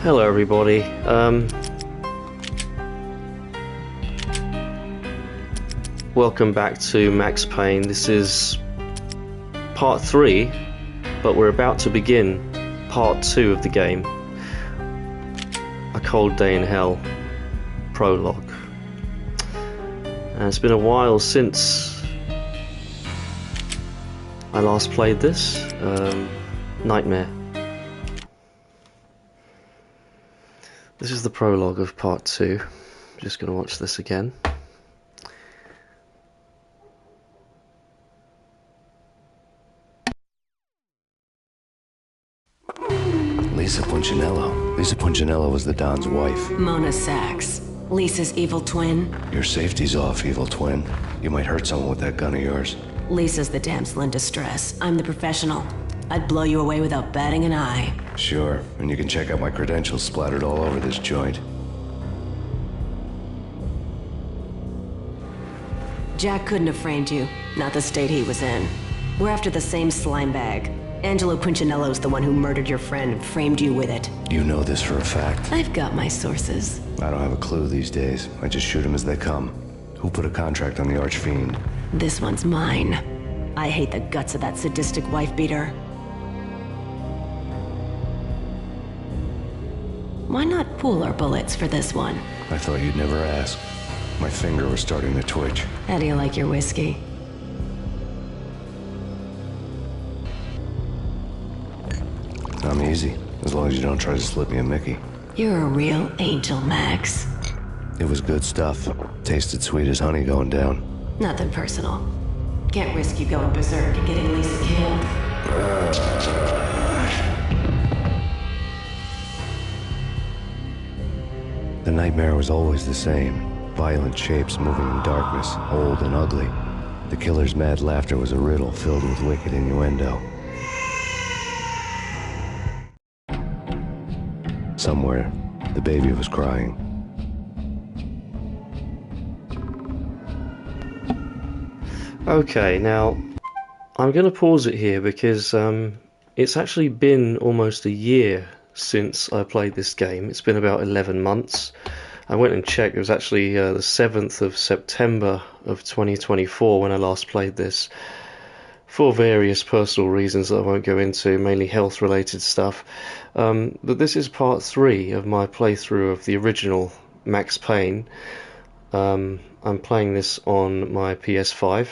Hello everybody. Welcome back to Max Payne. This is part 3, but we're about to begin part 2 of the game. A Cold Day in Hell Prologue. And it's been a while since I last played this. Nightmare. This is the prologue of part 2. I'm just going to watch this again. Lisa Punchinello. Lisa Punchinello was the Don's wife. Mona Sachs. Lisa's evil twin. Your safety's off, evil twin. You might hurt someone with that gun of yours. Lisa's the damsel in distress. I'm the professional. I'd blow you away without batting an eye. Sure, and you can check out my credentials splattered all over this joint. Jack couldn't have framed you. Not the state he was in. We're after the same slime bag. Angelo Punchinello's the one who murdered your friend and framed you with it. You know this for a fact. I've got my sources. I don't have a clue these days. I just shoot them as they come. Who put a contract on the Archfiend? This one's mine. I hate the guts of that sadistic wife-beater. Why not pool our bullets for this one? I thought you'd never ask. My finger was starting to twitch. How do you like your whiskey? I'm easy, as long as you don't try to slip me a Mickey. You're a real angel, Max. It was good stuff. Tasted sweet as honey going down. Nothing personal. Can't risk you going berserk and getting Lisa killed. The nightmare was always the same. Violent shapes moving in darkness, old and ugly. The killer's mad laughter was a riddle filled with wicked innuendo. Somewhere, the baby was crying. Okay, now I'm going to pause it here because it's actually been almost a year since I played this game. It's been about 11 months. I went and checked. It was actually the 7th of September of 2024 when I last played this, for various personal reasons that I won't go into, mainly health related stuff. But this is part 3 of my playthrough of the original Max Payne. I'm playing this on my PS5,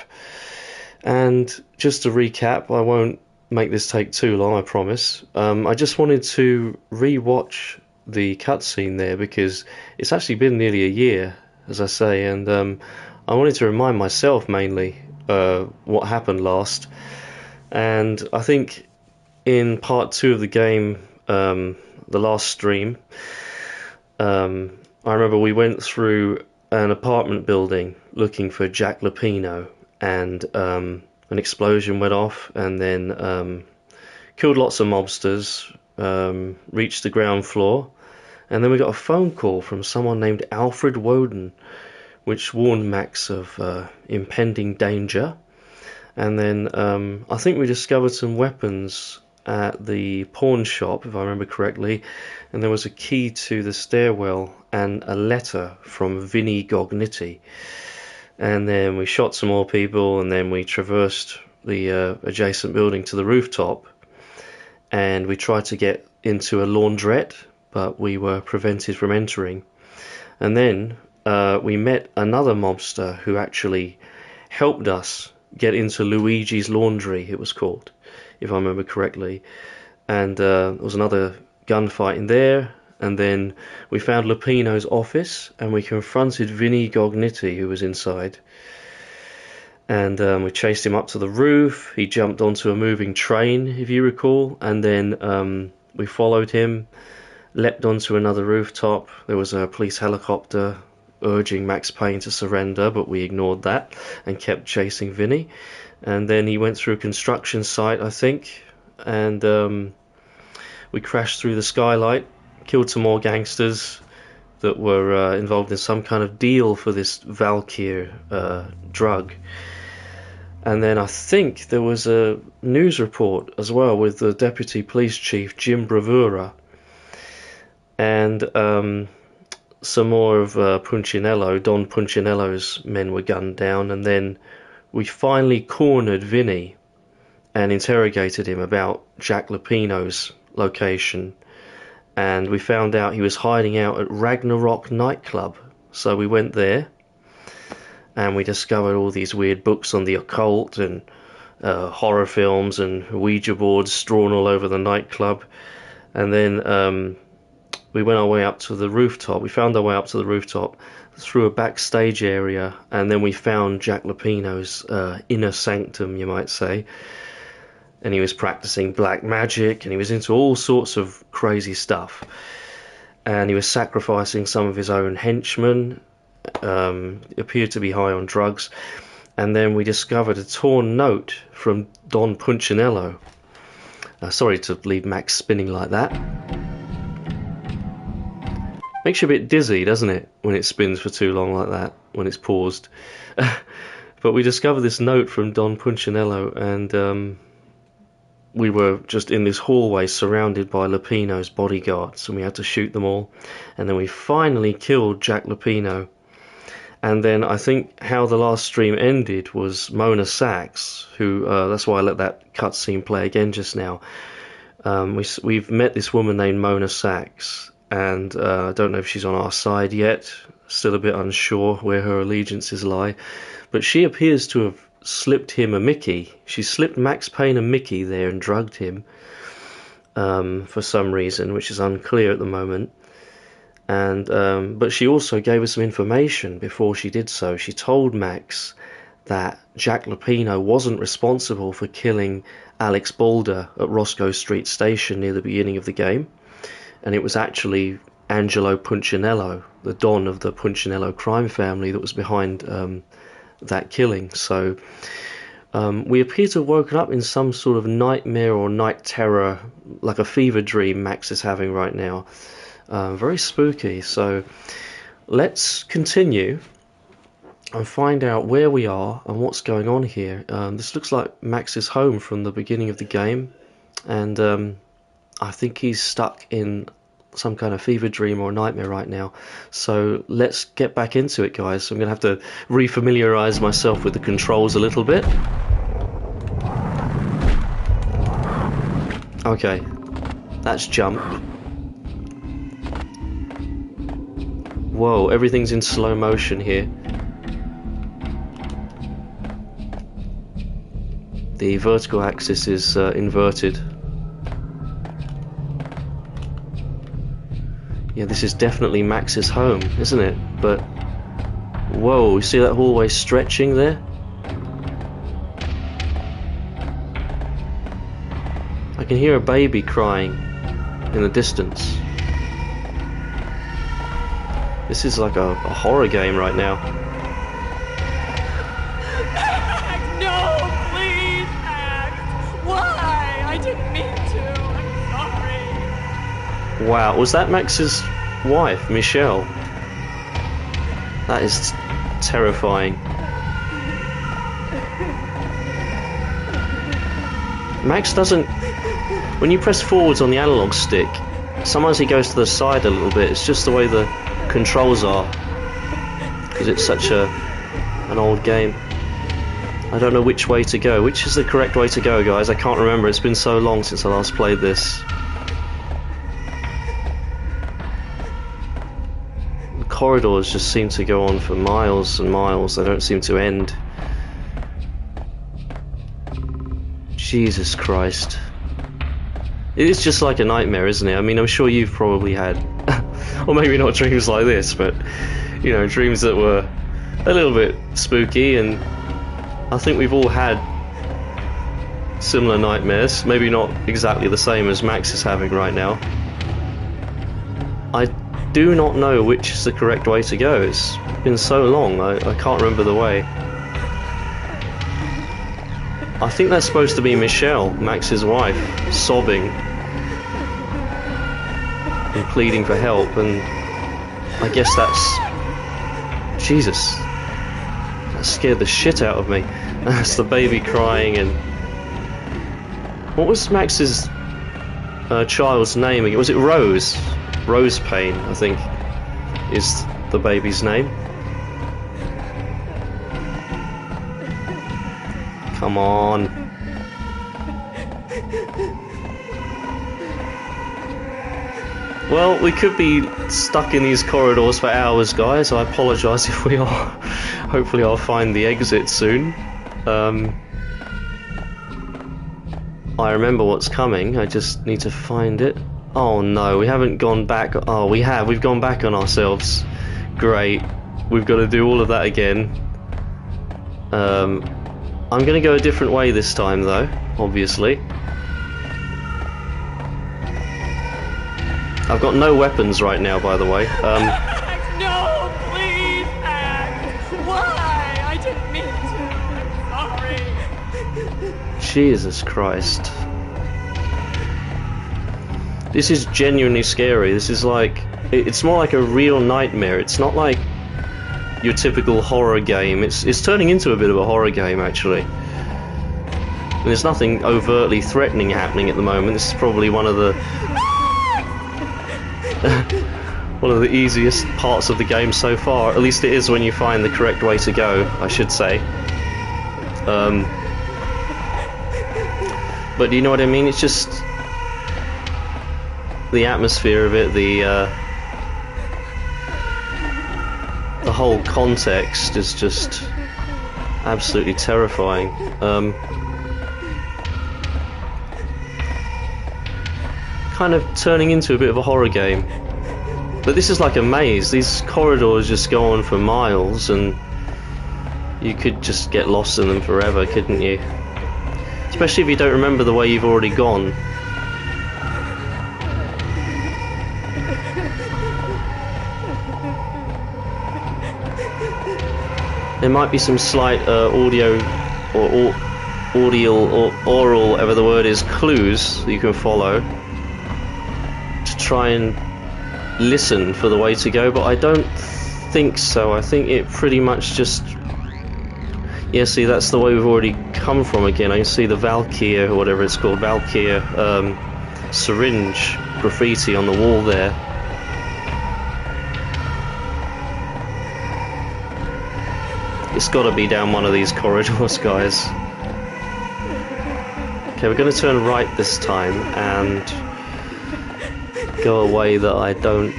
and just to recap, I won't make this take too long, I promise. I just wanted to re-watch the cutscene there because it's actually been nearly a year, as I say, and I wanted to remind myself mainly what happened last. And I think in part 2 of the game, the last stream, I remember we went through an apartment building looking for Jack Lupino, and an explosion went off, and then killed lots of mobsters, reached the ground floor, and then we got a phone call from someone named Alfred Woden, which warned Max of impending danger. And then I think we discovered some weapons at the pawn shop, if I remember correctly, and there was a key to the stairwell and a letter from Vinnie Gognitti. And then we shot some more people, and then we traversed the adjacent building to the rooftop, and we tried to get into a laundrette, but we were prevented from entering. And then we met another mobster who actually helped us get into Luigi's Laundry, it was called, if I remember correctly. And there was another gunfight in there, and then we found Lupino's office, and we confronted Vinnie Gognitti, who was inside. And we chased him up to the roof. He jumped onto a moving train, if you recall, and then we followed him, leapt onto another rooftop. There was a police helicopter urging Max Payne to surrender, but we ignored that and kept chasing Vinnie. And then he went through a construction site, I think, and we crashed through the skylight, killed some more gangsters that were involved in some kind of deal for this Valkyr drug. And then I think there was a news report as well with the Deputy Police Chief, Jim Bravura. and some more of Punchinello, Don Punchinello's men were gunned down, and then we finally cornered Vinny and interrogated him about Jack Lupino's location, and we found out he was hiding out at Ragnarok nightclub. So we went there, and we discovered all these weird books on the occult and horror films and Ouija boards strewn all over the nightclub. And then we went our way up to the rooftop. We found our way up to the rooftop through a backstage area, and then we found Jack Lupino's inner sanctum, you might say. And he was practicing black magic, and he was into all sorts of crazy stuff. And he was sacrificing some of his own henchmen. Appeared to be high on drugs. And then we discovered a torn note from Don Punchinello. Sorry to leave Max spinning like that. Makes you a bit dizzy, doesn't it, when it spins for too long like that, when it's paused. But we discovered this note from Don Punchinello, and we were just in this hallway surrounded by Lupino's bodyguards, and we had to shoot them all. And then we finally killed Jack Lupino. And then I think how the last stream ended was Mona Sachs, who, that's why I let that cutscene play again just now. We've met this woman named Mona Sachs, and I don't know if she's on our side yet, still a bit unsure where her allegiances lie, but she appears to have slipped him a Mickey. She slipped Max Payne a Mickey there and drugged him for some reason, which is unclear at the moment. And but she also gave us some information before she did so. She told Max that Jack Lupino wasn't responsible for killing Alex Balder at Roscoe Street Station near the beginning of the game, and it was actually Angelo Punchinello, the Don of the Punchinello crime family, that was behind that killing. So we appear to have woken up in some sort of nightmare or night terror, like a fever dream Max is having right now. Very spooky. So let's continue and find out where we are and what's going on here. This looks like Max's home from the beginning of the game, and I think he's stuck in some kind of fever dream or nightmare right now. So let's get back into it, guys. So I'm going to have to refamiliarize myself with the controls a little bit. Okay, that's jump. Whoa, everything's in slow motion here. The vertical axis is inverted. Yeah, this is definitely Max's home, isn't it? But, whoa, you see that hallway stretching there? I can hear a baby crying in the distance. This is like a horror game right now. Max, no, please, Max. Why? I didn't mean to. I'm sorry. Wow, was that Max's wife, Michelle? That is terrifying. Max doesn't... When you press forwards on the analog stick, sometimes he goes to the side a little bit. It's just the way the controls are, because it's such an old game. I don't know which way to go. Which is the correct way to go, guys? I can't remember. It's been so long since I last played this. The corridors just seem to go on for miles and miles. They don't seem to end. Jesus Christ. It is just like a nightmare, isn't it? I mean, I'm sure you've probably had, or maybe not dreams like this, but, you know, dreams that were a little bit spooky, and I think we've all had similar nightmares, maybe not exactly the same as Max is having right now. I do not know which is the correct way to go. It's been so long, I can't remember the way. I think that's supposed to be Michelle, Max's wife, sobbing and pleading for help, and I guess that's... Jesus. That scared the shit out of me. That's the baby crying. And what was Max's child's name again? Was it Rose? Rose Payne, I think, is the baby's name. Come on. Well, we could be stuck in these corridors for hours, guys. I apologise if we are. Hopefully I'll find the exit soon. I remember what's coming, I just need to find it. Oh no, we haven't gone back. Oh, we have. We've gone back on ourselves. Great. We've got to do all of that again. I'm going to go a different way this time, though, obviously. I've got no weapons right now, by the way. No, please, Max. Why? I didn't mean to. I'm sorry. Jesus Christ. This is genuinely scary. This is like... It's more like a real nightmare. It's not like your typical horror game. It's turning into a bit of a horror game, actually. And there's nothing overtly threatening happening at the moment. This is probably one of the... one of the easiest parts of the game so far. At least it is when you find the correct way to go, I should say. But do you know what I mean? It's just the atmosphere of it, the whole context is just absolutely terrifying. Kind of turning into a bit of a horror game. But this is like a maze. These corridors just go on for miles, and you could just get lost in them forever, couldn't you? Especially if you don't remember the way you've already gone. There might be some slight audio or oral, whatever the word is, clues that you can follow to try and listen for the way to go, but I don't think so. I think it pretty much just... Yeah, see, that's the way we've already come from again. I can see the Valkyr, or whatever it's called, Valkyr syringe graffiti on the wall there. It's got to be down one of these corridors, guys. Okay, we're going to turn right this time and go a way that I don't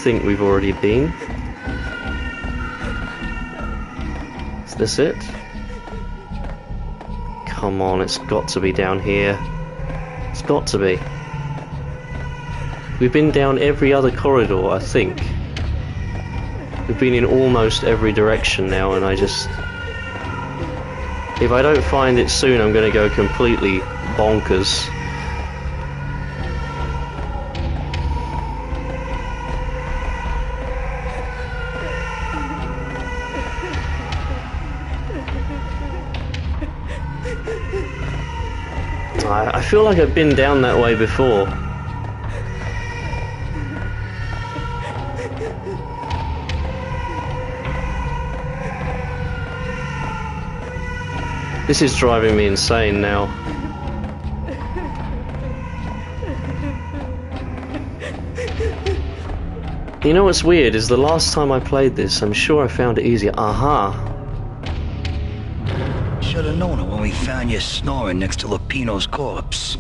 think we've already been. Is this it? Come on, it's got to be down here. It's got to be. We've been down every other corridor, I think. We've been in almost every direction now, and I just... If I don't find it soon, I'm going to go completely bonkers. I feel like I've been down that way before. This is driving me insane now. You know what's weird is the last time I played this, I'm sure I found it easier. Aha! Should have known it when we found you snoring next to Lupino's corpse.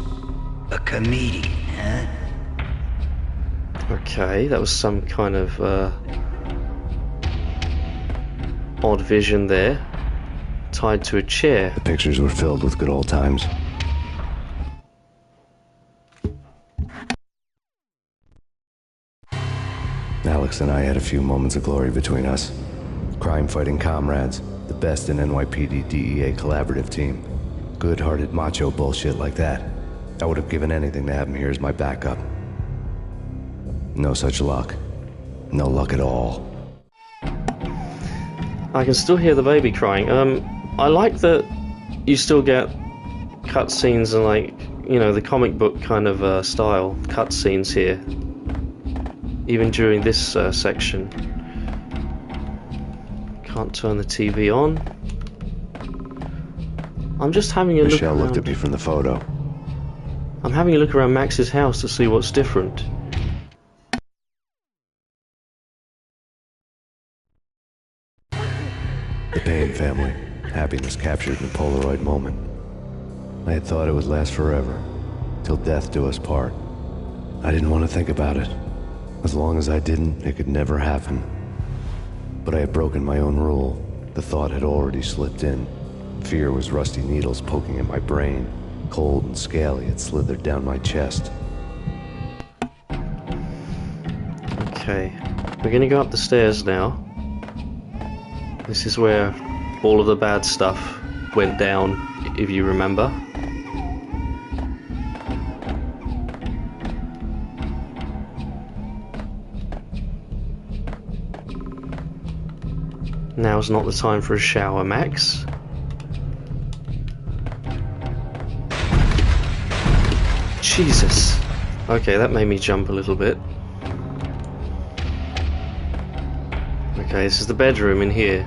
A comedian, huh? Okay, that was some kind of odd vision there. Tied to a chair. The pictures were filled with good old times. Alex and I had a few moments of glory between us. Crime-fighting comrades, the best in NYPD DEA collaborative team. Good-hearted macho bullshit like that. I would have given anything to have him here as my backup. No such luck. No luck at all. I can still hear the baby crying. I like that you still get cutscenes and, like, you know, the comic book kind of style cutscenes here, even during this section. Can't turn the TV on. I'm just having a look Michelle around. looked at me from the photo. I'm having a look around Max's house to see what's different. The Payne family. Happiness captured in a Polaroid moment. I had thought it would last forever, till death do us part. I didn't want to think about it. As long as I didn't, it could never happen. But I had broken my own rule. The thought had already slipped in. Fear was rusty needles poking at my brain. Cold and scaly, it slithered down my chest. Okay, we're gonna go up the stairs now. This is where all of the bad stuff went down, if you remember. Now's not the time for a shower, Max. Jesus. Okay, that made me jump a little bit. Okay, this is the bedroom in here.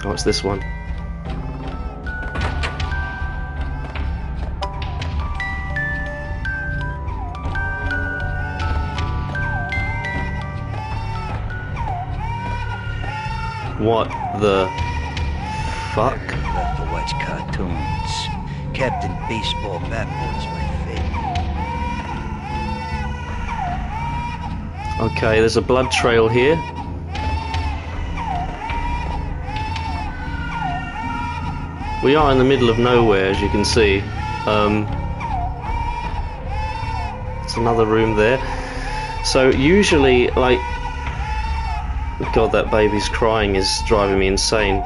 Oh, it's this one. What the fuck? Left to watch cartoons. Captain Baseball Bat was my favorite. Okay, there's a blood trail here. We are in the middle of nowhere, as you can see. There's another room there. So usually, like... God, that baby's crying is driving me insane.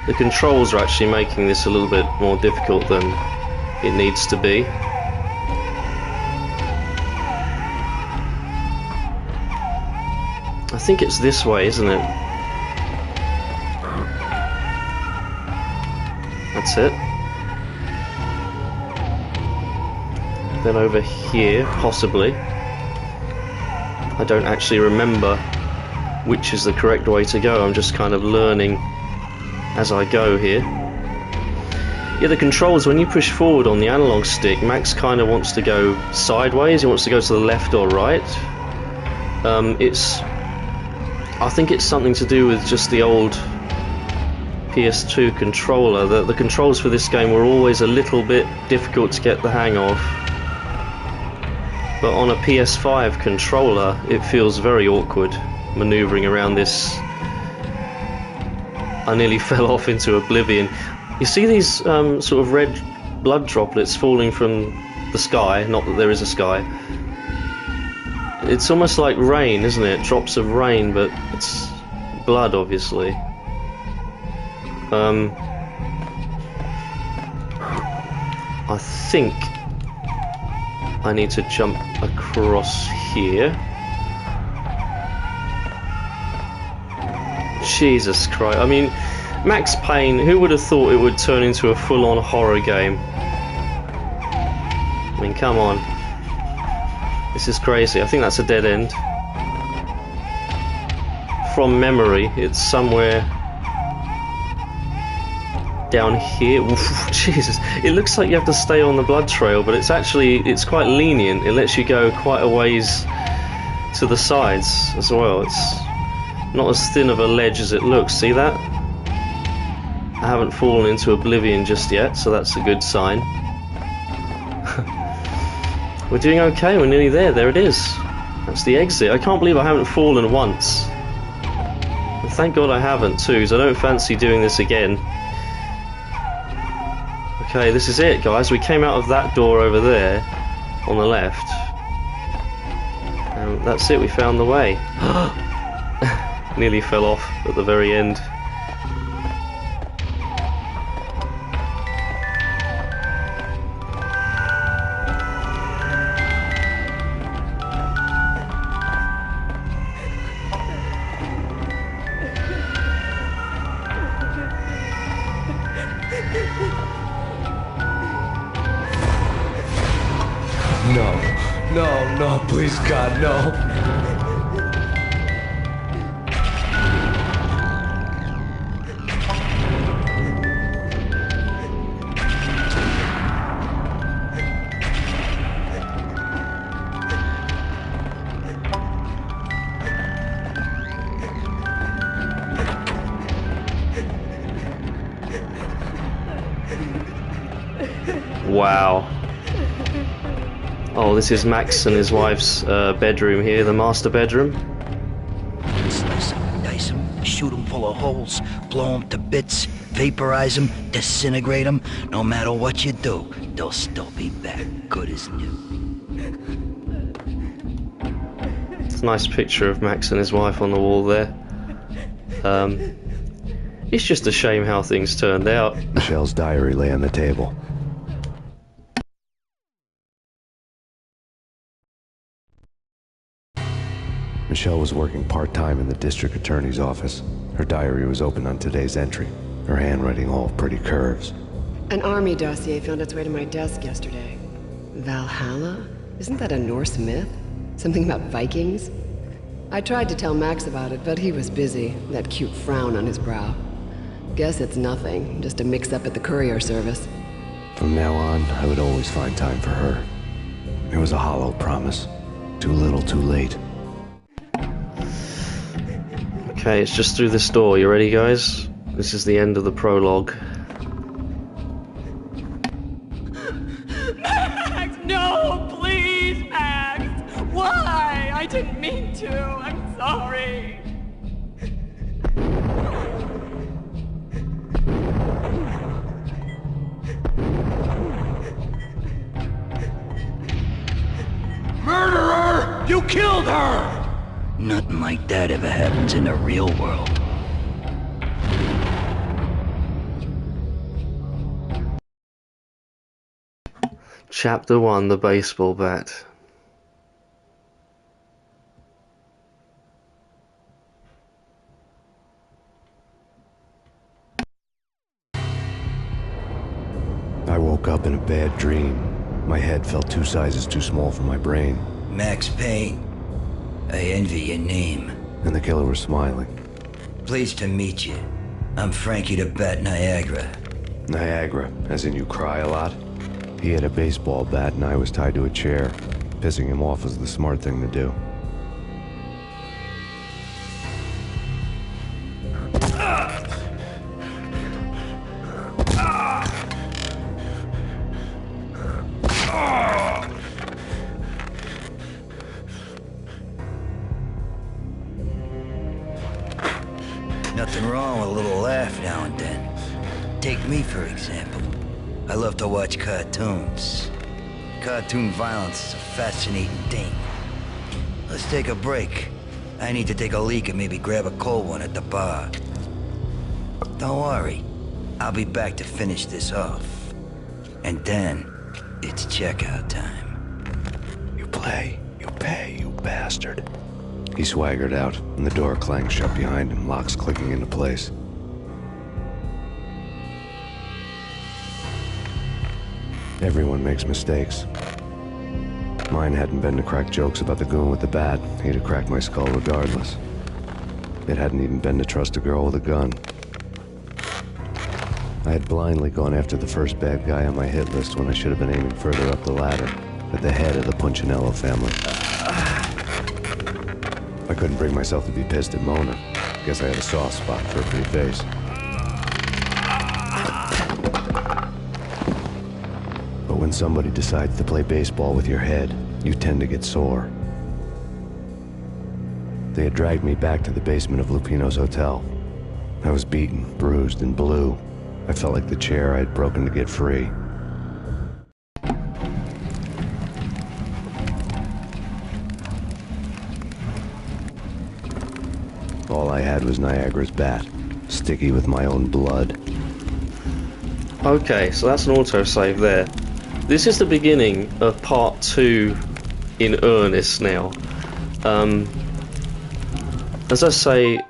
The controls are actually making this a little bit more difficult than it needs to be. I think it's this way, isn't it? That's it. Then over here, possibly. I don't actually remember which is the correct way to go. I'm just kind of learning as I go here. Yeah, the controls, when you push forward on the analog stick, Max kind of wants to go sideways. He wants to go to the left or right. I think it's something to do with just the old PS2 controller. The controls for this game were always a little bit difficult to get the hang of. But on a PS5 controller, it feels very awkward maneuvering around this. I nearly fell off into oblivion. You see these sort of red blood droplets falling from the sky, not that there is a sky. It's almost like rain, isn't it? Drops of rain, but it's blood, obviously. I think I need to jump across here. Jesus Christ. I mean, Max Payne, who would have thought it would turn into a full-on horror game? I mean, come on. This is crazy. I think that's a dead end. From memory, it's somewhere down here. Oof, Jesus. It looks like you have to stay on the blood trail, but it's quite lenient. It lets you go quite a ways to the sides as well. It's not as thin of a ledge as it looks. See that? I haven't fallen into oblivion just yet, so that's a good sign. We're doing okay, we're nearly there. There it is. That's the exit. I can't believe I haven't fallen once. And thank God I haven't too, because I don't fancy doing this again. Okay, this is it, guys. We came out of that door over there on the left. And that's it, we found the way. Nearly fell off at the very end. No, please God, no. Wow. Oh, this is Max and his wife's bedroom here, the master bedroom. Slice them, dice them, shoot them full of holes, blow them to bits, vaporize them, disintegrate them. No matter what you do, they'll still be back good as new. It's a nice picture of Max and his wife on the wall there. It's just a shame how things turned out. Michelle's diary lay on the table. Michelle was working part-time in the district attorney's office. Her diary was open on today's entry, her handwriting all pretty curves. An army dossier found its way to my desk yesterday. Valhalla? Isn't that a Norse myth? Something about Vikings? I tried to tell Max about it, but he was busy, that cute frown on his brow. Guess it's nothing, just a mix-up at the courier service. From now on, I would always find time for her. It was a hollow promise. Too little, too late. Okay, it's just through this door. You ready, guys? This is the end of the prologue. Max, no, please, Max. Why? I didn't mean to. I'm sorry. Murderer! You killed her! Nothing like that ever happens in the real world. Chapter 1, the baseball bat. I woke up in a bad dream. My head felt 2 sizes too small for my brain. Max Payne. I envy your name. And the killer was smiling. Pleased to meet you. I'm Frankie the Bat Niagara. Niagara, as in you cry a lot? He had a baseball bat and I was tied to a chair. Pissing him off was the smart thing to do. Nothing wrong with a little laugh now and then. Take me, for example. I love to watch cartoons. Cartoon violence is a fascinating thing. Let's take a break. I need to take a leak and maybe grab a cold one at the bar. Don't worry. I'll be back to finish this off. And then, it's checkout time. You play, you pay, you bastard. He swaggered out, and the door clanged shut behind him, locks clicking into place. Everyone makes mistakes. Mine hadn't been to crack jokes about the goon with the bat. He'd have cracked my skull regardless. It hadn't even been to trust a girl with a gun. I had blindly gone after the first bad guy on my hit list when I should have been aiming further up the ladder, at the head of the Punchinello family. I couldn't bring myself to be pissed at Mona. Guess I had a soft spot for a pretty face. But when somebody decides to play baseball with your head, you tend to get sore. They had dragged me back to the basement of Lupino's hotel. I was beaten, bruised, and blue. I felt like the chair I had broken to get free. All I had was Niagara's bat, sticky with my own blood. Okay, so that's an autosave there. This is the beginning of part 2 in earnest now. As I say,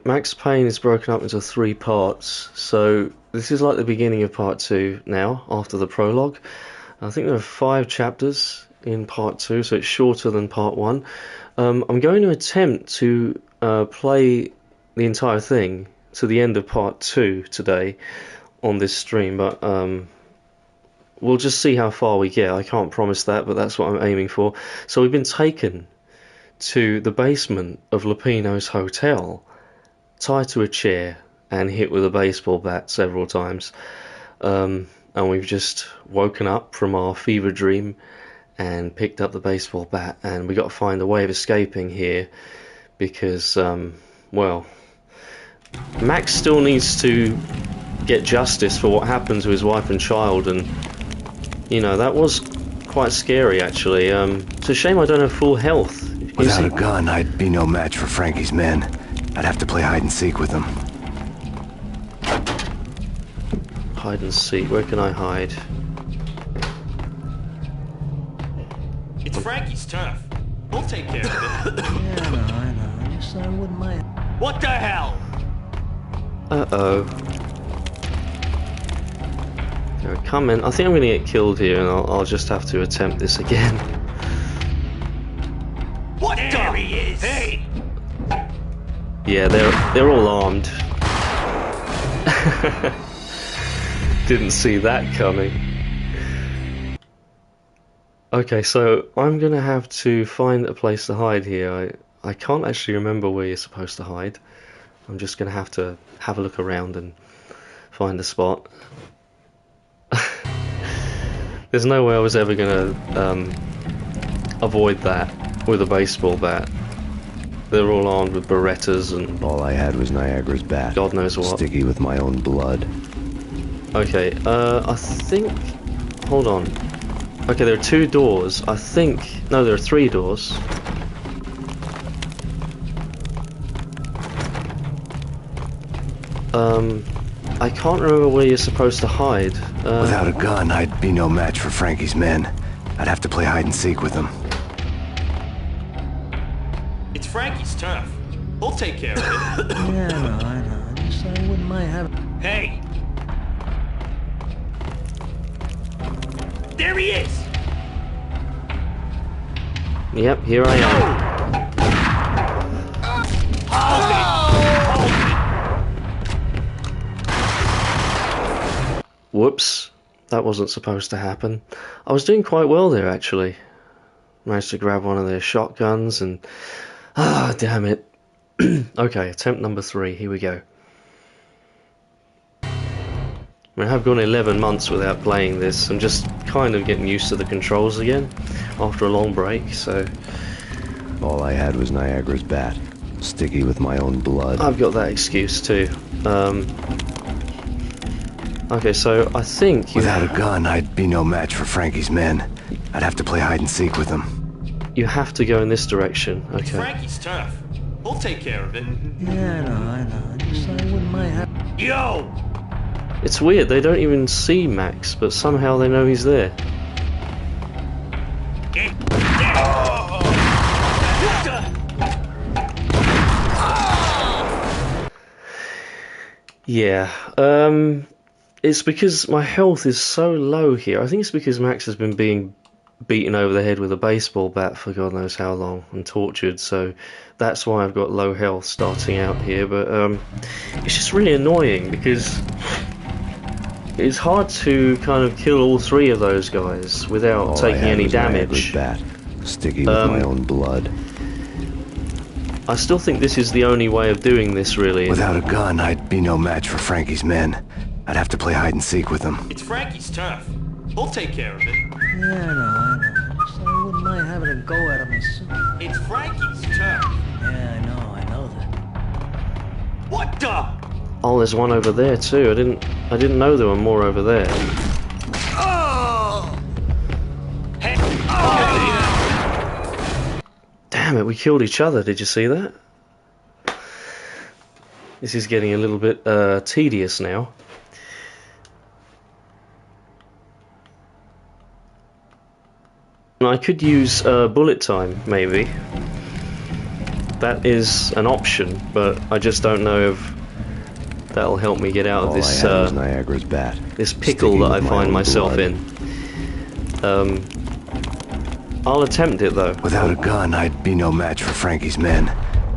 Max Payne is broken up into 3 parts, so this is like the beginning of part 2 now, after the prologue. I think there are 5 chapters in part 2, so it's shorter than part 1. I'm going to attempt to play the entire thing to the end of part 2 today on this stream, but we'll just see how far we get. I can't promise that, but that's what I'm aiming for. So we've been taken to the basement of Lupino's hotel, tied to a chair and hit with a baseball bat several times. And we've just woken up from our fever dream and picked up the baseball bat, and we got to find a way of escaping here because, well, Max still needs to get justice for what happened to his wife and child, and you know, that was quite scary actually. It's a shame I don't have full health. Without a gun, I'd be no match for Frankie's men. I'd have to play hide and seek with them. Hide and seek, where can I hide? It's Frankie's turf. We'll take care of it. Yeah, I know. Yes, I wouldn't mind. What the hell? Uh-oh. They're coming. I think I'm going to get killed here, and I'll just have to attempt this again. What there he is! Hey! Yeah, they're all armed. Didn't see that coming. Okay, so I'm going to have to find a place to hide here. I can't actually remember where you're supposed to hide. I'm just going to have a look around and find a spot. There's no way I was ever going to avoid that with a baseball bat. They're all armed with Berettas and... All I had was Niagara's bat. God knows what. Sticky with my own blood. Okay, I think... Hold on. Okay, there are 2 doors. I think... No, there are 3 doors. I can't remember where you're supposed to hide. Without a gun, I'd be no match for Frankie's men. I'd have to play hide and seek with them. It's Frankie's turf. We'll take care of it. Yeah, I know. Yes, I wouldn't mind having... Hey! There he is! Yep, here I am. Whoops, that wasn't supposed to happen. I was doing quite well there actually. Managed to grab one of their shotguns and... Ah, damn it. Okay, attempt number 3, here we go. I mean, I have gone 11 months without playing this. I'm just kind of getting used to the controls again after a long break, so... All I had was Niagara's bat. Sticky with my own blood. I've got that excuse too. Okay, so I think... Without a gun, I'd be no match for Frankie's men. I'd have to play hide and seek with them. You have to go in this direction, It's okay. Frankie's turf. We'll take care of it. Yeah, I know. Yes, I wouldn't mind having... Yo! It's weird, they don't even see Max, but somehow they know he's there. Yeah, it's because my health is so low here. I think it's because Max has been being beaten over the head with a baseball bat for God knows how long and tortured, so that's why I've got low health starting out here. But it's just really annoying because it's hard to kind of kill all 3 of those guys without taking any damage. Bat. Sticky with my own blood. I still think this is the only way of doing this, really. Without a gun, I'd be no match for Frankie's men. I'd have to play hide and seek with them. It's Frankie's turf. We'll take care of it. Yeah, I know. Yes, I wouldn't mind having a go at him as soon... It's Frankie's turf. Yeah, I know that. What the? Oh, there's one over there too. I didn't know there were more over there. Oh! Hey! Damn it, we killed each other. Did you see that? This is getting a little bit tedious now. I could use bullet time, maybe. That is an option, but I just don't know if that'll help me get out of this Niagara's bat. this pickle that I find myself in. I'll attempt it though. Without a gun, I'd be no match for Frankie's men.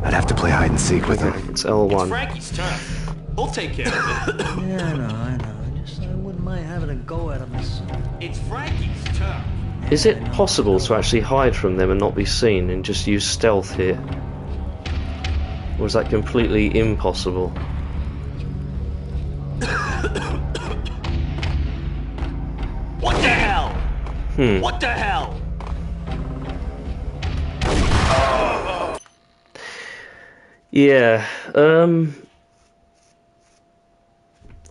I'd have to play hide and seek with them. It's L1. It's Frankie's turf. We'll take care of it. Yeah, I know. Just I wouldn't mind having a go at him as soon... It's Frankie's turf. Is it possible to actually hide from them and not be seen and just use stealth here? Or is that completely impossible? What the hell? Yeah,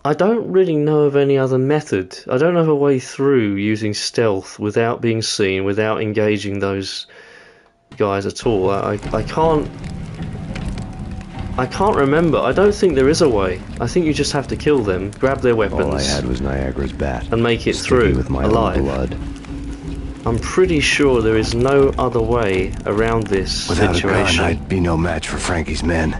I don't really know of any other method. I don't have a way through using stealth without being seen, without engaging those guys at all. I can't remember. I don't think there is a way. I think you just have to kill them, grab their weapons. All I had was Niagara's bat. And make it Sticky through with my alive. own blood. I'm pretty sure there is no other way around this Without situation. a gun, I'd be no match for Frankie's men.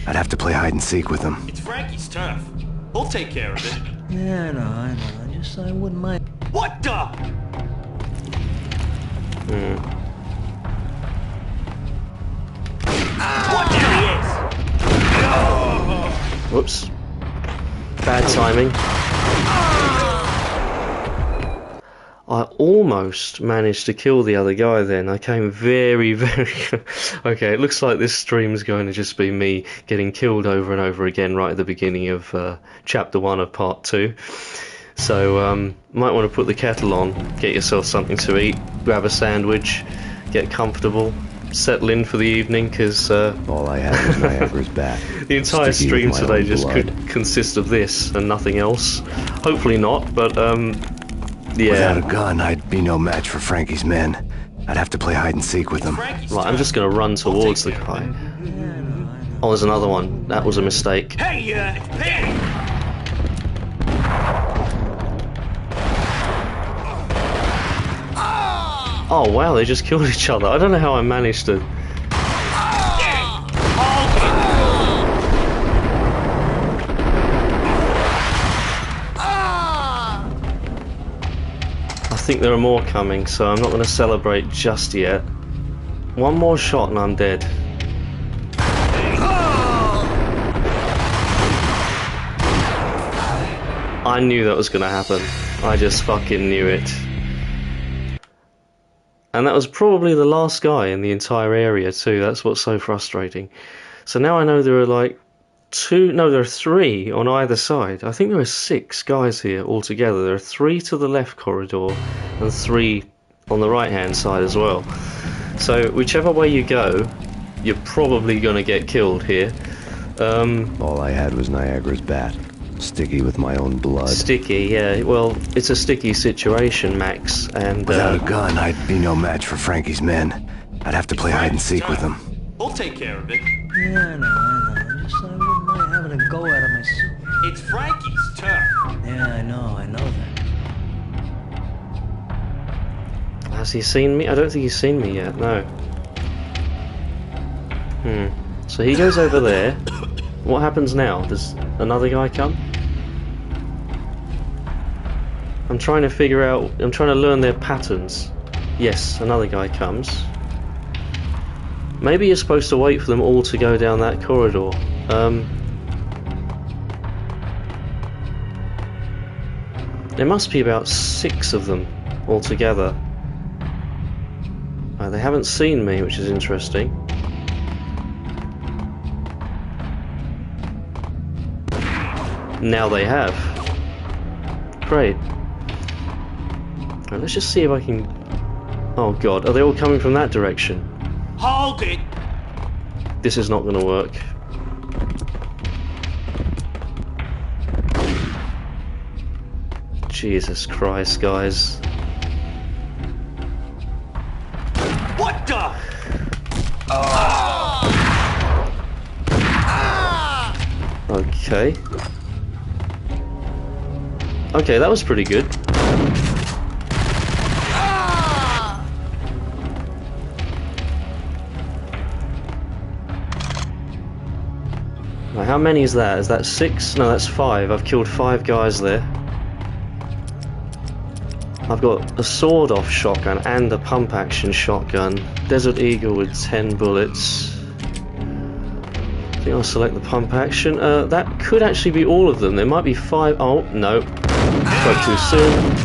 I'd have to play hide and seek with them. It's Frankie's turf. We'll take care of it. Yeah, I know. I wouldn't mind. What the? What there he is? Whoops. Bad timing. I almost managed to kill the other guy then. I came very, very... Okay, it looks like this stream's going to just be me getting killed over and over again right at the beginning of Chapter 1 of Part 2. So, might want to put the kettle on, get yourself something to eat, grab a sandwich, get comfortable, settle in for the evening, because... All I had was Niagara's bat. The entire Sticky stream with my today own just blood. could consist of this and nothing else. Hopefully not, but yeah. Without a gun, I'd be no match for Frankie's men. I'd have to play hide and seek with them. Frankie's Right, I'm turf. just going to run towards the We'll take care guy. of Oh, there's another one. That was a mistake. it. Hey, it's Payne! Oh wow, they just killed each other. I don't know how I managed to... I think there are more coming, so I'm not going to celebrate just yet. One more shot and I'm dead. I knew that was going to happen. I just fucking knew it. And that was probably the last guy in the entire area too. That's what's so frustrating. So now I know there are like there are 3 on either side. I think there are 6 guys here altogether. There are 3 to the left corridor and 3 on the right hand side as well. So whichever way you go, you're probably going to get killed here. All I had was Niagara's bat. Sticky with my own blood. Sticky, yeah. Well, it's a sticky situation, Max, and Without a gun, I'd be no match for Frankie's men. I'd have to play hide and seek with them. We'll take care of it. Yeah, I know. I wouldn't mind having a go at it myself. It's Frankie's turf. Yeah, I know that. has he seen me? I don't think he's seen me yet, no. So he goes over there. What happens now? Does another guy come? I'm trying to figure out... I'm trying to learn their patterns. Yes, another guy comes. Maybe you're supposed to wait for them all to go down that corridor. There must be about 6 of them altogether. They haven't seen me, which is interesting. Now they have. Great. Right, let's just see if I can... Oh god, are they all coming from that direction? Hold it! This is not going to work. Jesus Christ, guys. What the? Okay. Okay, that was pretty good. Now, how many is that? Is that 6? No, that's 5. I've killed 5 guys there. I've got a sawed-off shotgun and a pump-action shotgun. Desert Eagle with 10 bullets. I think I'll select the pump-action. That could actually be all of them. There might be 5... Oh, no. Spoke too soon.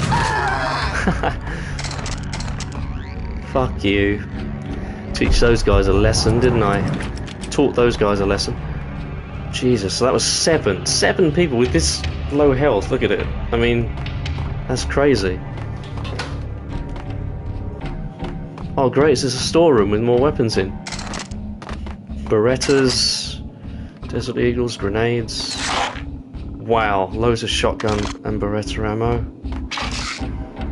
Fuck you. Teach those guys a lesson, didn't I? Taught those guys a lesson. Jesus, so that was 7. 7 people with this low health. Look at it. I mean, that's crazy. Oh great, is this a storeroom with more weapons in? Berettas, Desert Eagles, grenades. Wow, loads of shotgun and Beretta ammo.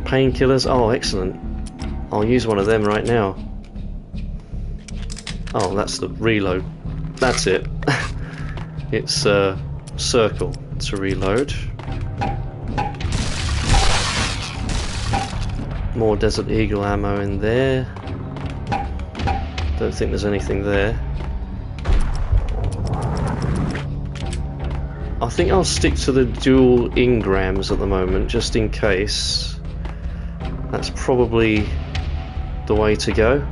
Painkillers, oh excellent. I'll use one of them right now. Oh, that's the reload. That's it. It's a circle to reload. More Desert Eagle ammo in there. Don't think there's anything there. I think I'll stick to the dual engrams at the moment, just in case. That's probably the way to go.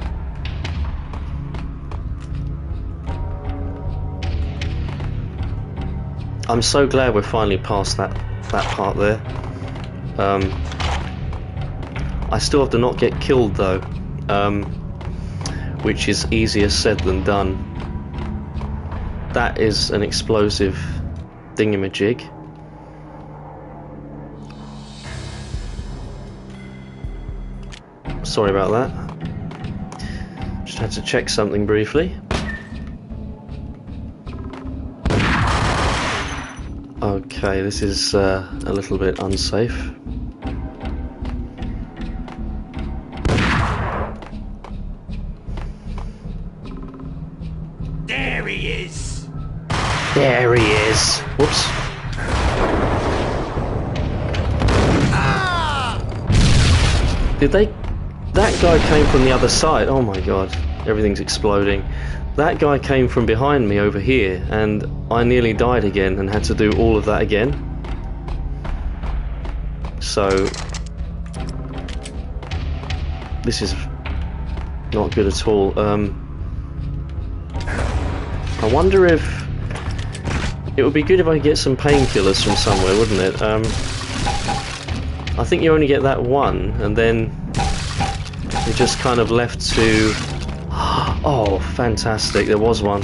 I'm so glad we're finally past that part there. I still have to not get killed though, which is easier said than done. That is an explosive thingamajig. Sorry about that. Just had to check something briefly. Okay, this is a little bit unsafe. There he is! There he is! Whoops. Ah! Did they... That guy came from the other side. Oh my god, everything's exploding. That guy came from behind me over here, and I nearly died again and had to do all of that again. So... this is not good at all. I wonder if... it would be good if I could get some painkillers from somewhere, wouldn't it? I think you only get that one, and then you're just kind of left to... oh, fantastic, there was one.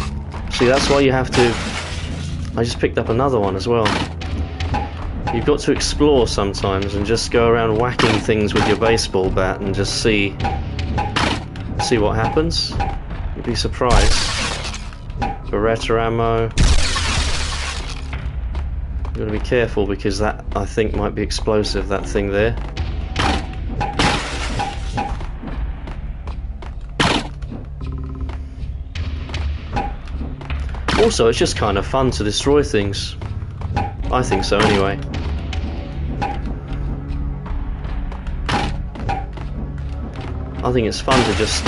See, that's why you have to... I just picked up another one as well. You've got to explore sometimes and just go around whacking things with your baseball bat and just see what happens. You'd be surprised. Beretta ammo. You've got to be careful because that, I think, might be explosive, that thing there. Also, it's just kind of fun to destroy things. I think so, anyway. I think it's fun to just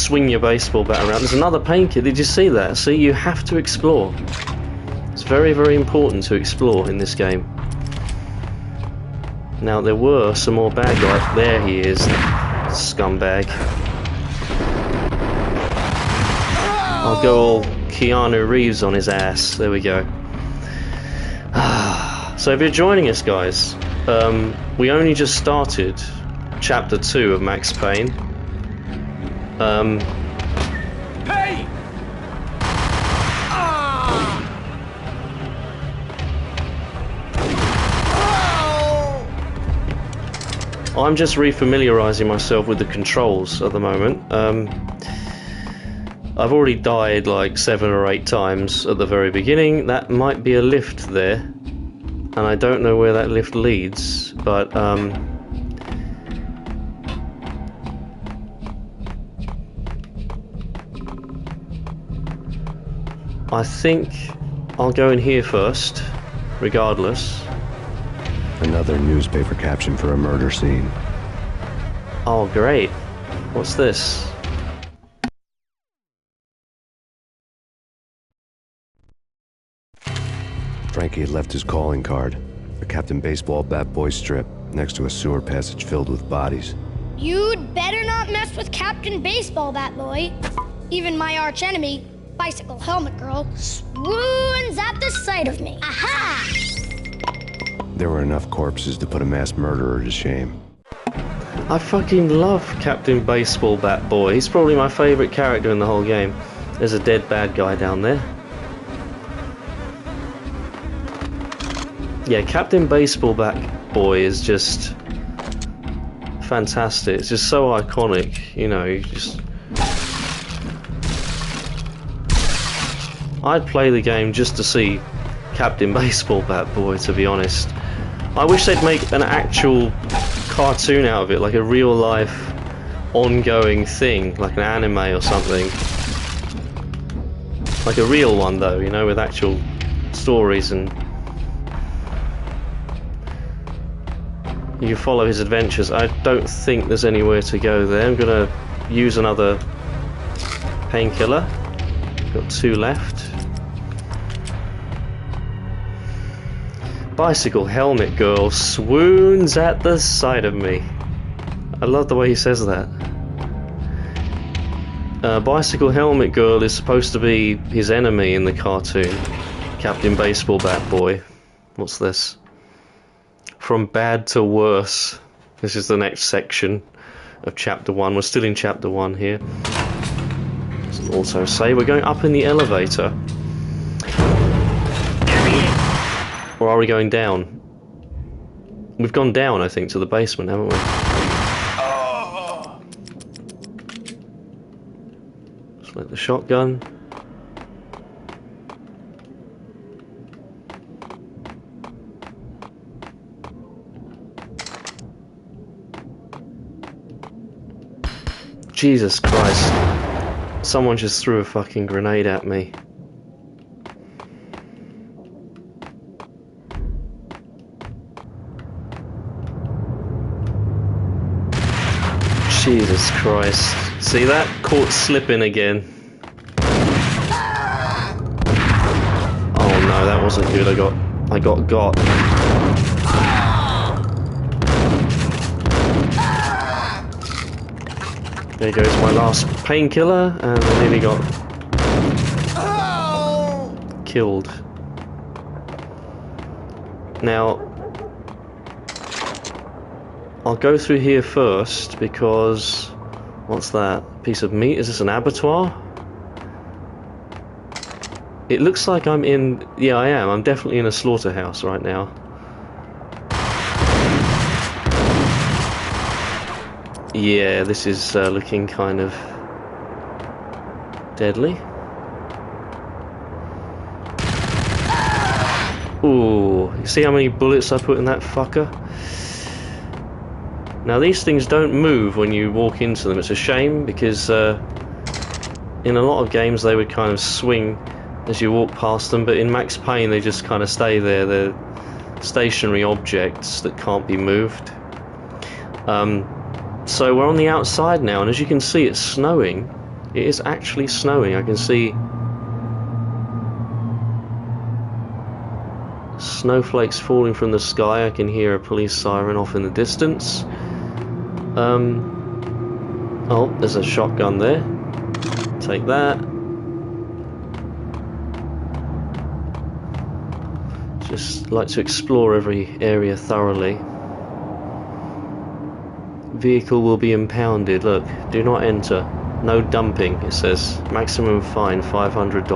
swing your baseball bat around. There's another painkiller. Did you see that? See, you have to explore. It's very, very important to explore in this game. Now, there were some more bad guys. There he is, scumbag. I'll go all Keanu Reeves on his ass. There we go. So if you're joining us, guys, we only just started Chapter 2 of Max Payne. Hey! Ah! I'm just refamiliarizing myself with the controls at the moment. I've already died like 7 or 8 times at the very beginning. That might be a lift there, and I don't know where that lift leads, but I think I'll go in here first, regardless. Another newspaper caption for a murder scene. Oh great, what's this? Frankie had left his calling card, a Captain Baseball bat boy strip, next to a sewer passage filled with bodies. You'd better not mess with Captain Baseball Bat Boy. Even my archenemy, Bicycle Helmet Girl, swoons at the sight of me. Aha! There were enough corpses to put a mass murderer to shame. I fucking love Captain Baseball Bat Boy. He's probably my favourite character in the whole game. There's a dead bad guy down there. Yeah, Captain Baseball Bat Boy is just fantastic. It's just so iconic, you know. You just... I'd play the game just to see Captain Baseball Bat Boy, to be honest. I wish they'd make an actual cartoon out of it, like a real life ongoing thing, like an anime or something. Like a real one though, you know, with actual stories, and you follow his adventures. I don't think there's anywhere to go there. I'm gonna use another painkiller. Got 2 left. Bicycle helmet girl swoons at the sight of me. I love the way he says that. Bicycle helmet girl is supposed to be his enemy in the cartoon. Captain Baseball Bat Boy. What's this? From bad to worse. This is the next section of chapter 1. We're still in chapter 1 here. There's an auto save. We're going up in the elevator. Or are we going down? We've gone down, I think, to the basement, haven't we? Select the shotgun. Jesus Christ. Someone just threw a fucking grenade at me. Jesus Christ. See that? Caught slipping again. Oh no, that wasn't good. I got. There goes my last painkiller, and I nearly got killed. Now, I'll go through here first because... What's that? Piece of meat? Is this an abattoir? It looks like I'm in... Yeah, I am. I'm definitely in a slaughterhouse right now. Yeah, this is looking kind of deadly. Ooh, you see how many bullets I put in that fucker? Now these things don't move when you walk into them. It's a shame because in a lot of games they would kind of swing as you walk past them, but in Max Payne they just kind of stay there. They're stationary objects that can't be moved. So we're on the outside now, and as you can see, it's snowing. It is actually snowing. I can see snowflakes falling from the sky. I can hear a police siren off in the distance. Oh, there's a shotgun there. Take that. Just like to explore every area thoroughly. Vehicle will be impounded. Look, do not enter. No dumping, it says. Maximum fine, $500.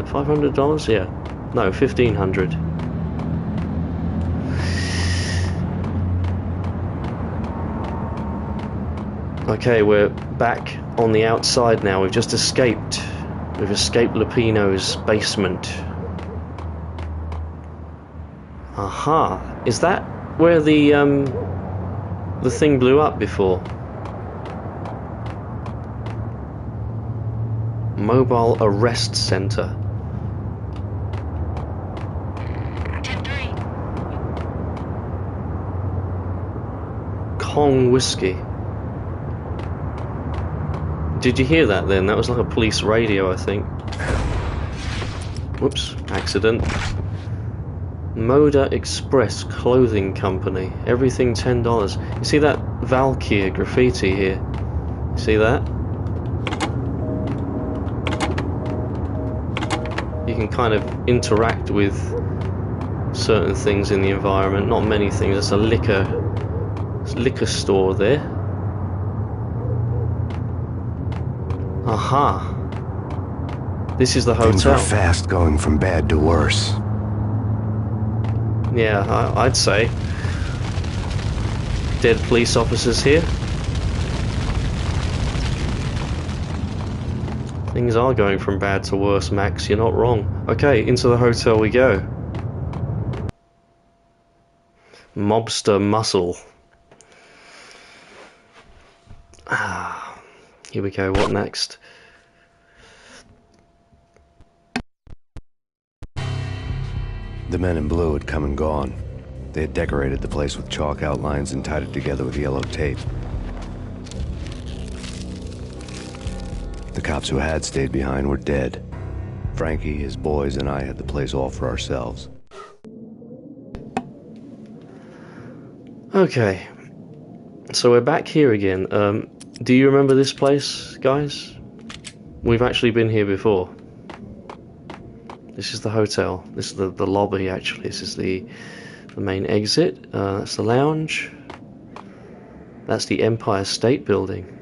$500? Yeah. No, $1,500. Okay, we're back on the outside now. We've just escaped. We've escaped Lupino's basement. Aha. Is that where the thing blew up before? Mobile Arrest Center. 10-3. Kong Whiskey. Did you hear that then? That was like a police radio, I think. Whoops, accident. Moda Express Clothing Company. Everything $10. You see that Valkyrie graffiti here? You see that? You can kind of interact with certain things in the environment. Not many things. There's a liquor store there. Aha. This is the hotel. Things are fast going from bad to worse. Yeah, I'd say. dead police officers here. Things are going from bad to worse, Max. You're not wrong. Okay, into the hotel we go. Mobster muscle. Ah, here we go. What next? The men in blue had come and gone. They had decorated the place with chalk outlines and tied it together with yellow tape. The cops who had stayed behind were dead. Frankie, his boys, and I had the place all for ourselves. Okay, so we're back here again. Do you remember this place, guys? We've actually been here before. This is the hotel. This is the lobby, actually. This is the main exit. That's the lounge. That's the Empire State Building.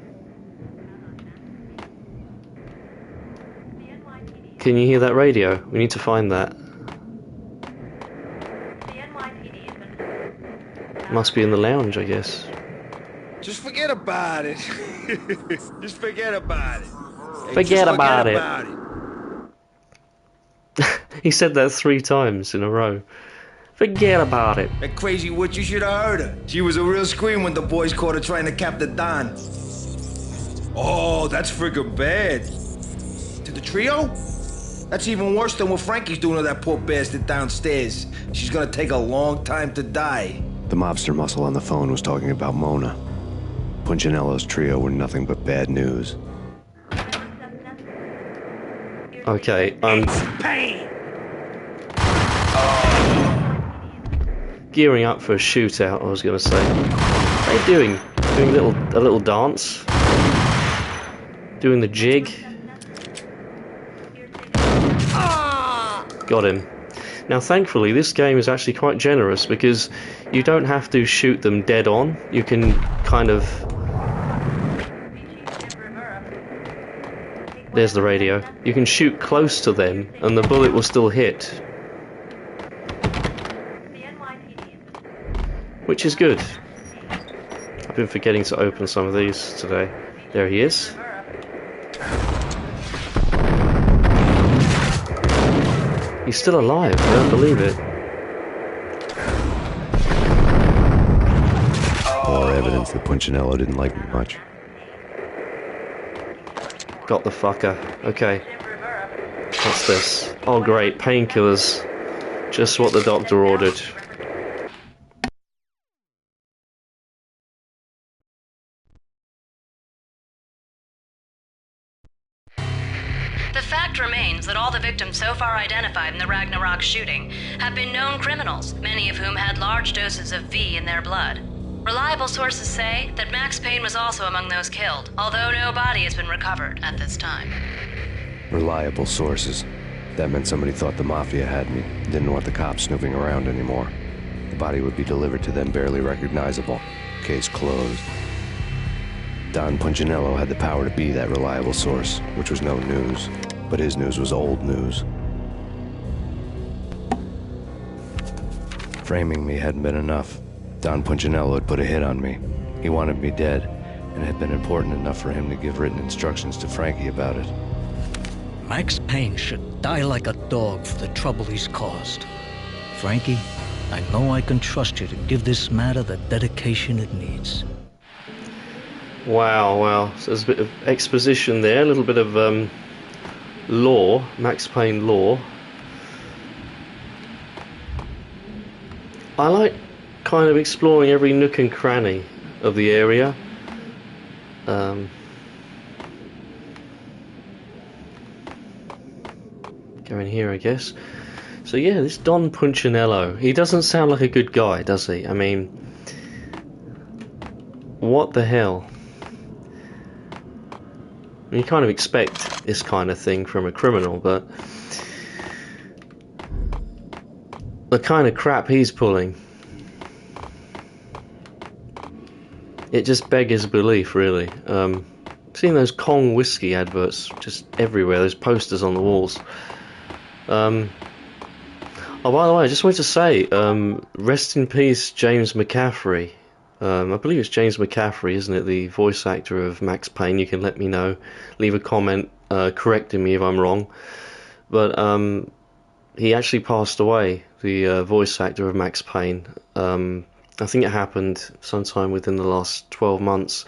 Can you hear that radio? We need to find that. Must be in the lounge, I guess. Just forget about it. Just forget about it. Hey, forget about it. He said that 3 times in a row. Forget about it. That crazy witch, you should have heard her. She was a real scream when the boys caught her trying to cap the Don. Oh, that's friggin' bad. To the trio? That's even worse than what Frankie's doing to that poor bastard downstairs. She's gonna take a long time to die. The mobster muscle on the phone was talking about Mona. Punchinello's trio were nothing but bad news. Okay, It's Payne! gearing up for a shootout, I was going to say. What are you doing? Doing a little dance? Doing the jig? Got him. Now thankfully this game is actually quite generous because you don't have to shoot them dead on. You can kind of... There's the radio. You can shoot close to them and the bullet will still hit. Which is good. I've been forgetting to open some of these today. There he is. He's still alive, I don't believe it. More evidence that Punchinello didn't like me much. Got the fucker. Okay. What's this? Oh great, painkillers. Just what the doctor ordered. The fact remains that all the victims so far identified in the Ragnarok shooting have been known criminals, many of whom had large doses of V in their blood. Reliable sources say that Max Payne was also among those killed, although no body has been recovered at this time. Reliable sources. That meant somebody thought the Mafia had me, didn't want the cops snooping around anymore. The body would be delivered to them barely recognizable. Case closed. Don Punchinello had the power to be that reliable source, which was no news. But his news was old news. Framing me hadn't been enough. Don Punchinello had put a hit on me. He wanted me dead, and it had been important enough for him to give written instructions to Frankie about it. Max Payne should die like a dog for the trouble he's caused. Frankie, I know I can trust you to give this matter the dedication it needs. Wow, wow. So there's a bit of exposition there, a little bit of lore, Max Payne lore. I like kind of exploring every nook and cranny of the area. Go in here, I guess. So yeah, this Don Punchinello, he doesn't sound like a good guy, does he? I mean, what the hell? You kind of expect this kind of thing from a criminal, but the kind of crap he's pulling, it just beggars belief, really. Seeing those Kong whiskey adverts just everywhere, those posters on the walls. Oh, by the way, I just wanted to say, rest in peace, James McCaffrey. I believe it's James McCaffrey, isn't it? The voice actor of Max Payne. You can let me know. Leave a comment correcting me if I'm wrong. But he actually passed away, the voice actor of Max Payne. I think it happened sometime within the last 12 months,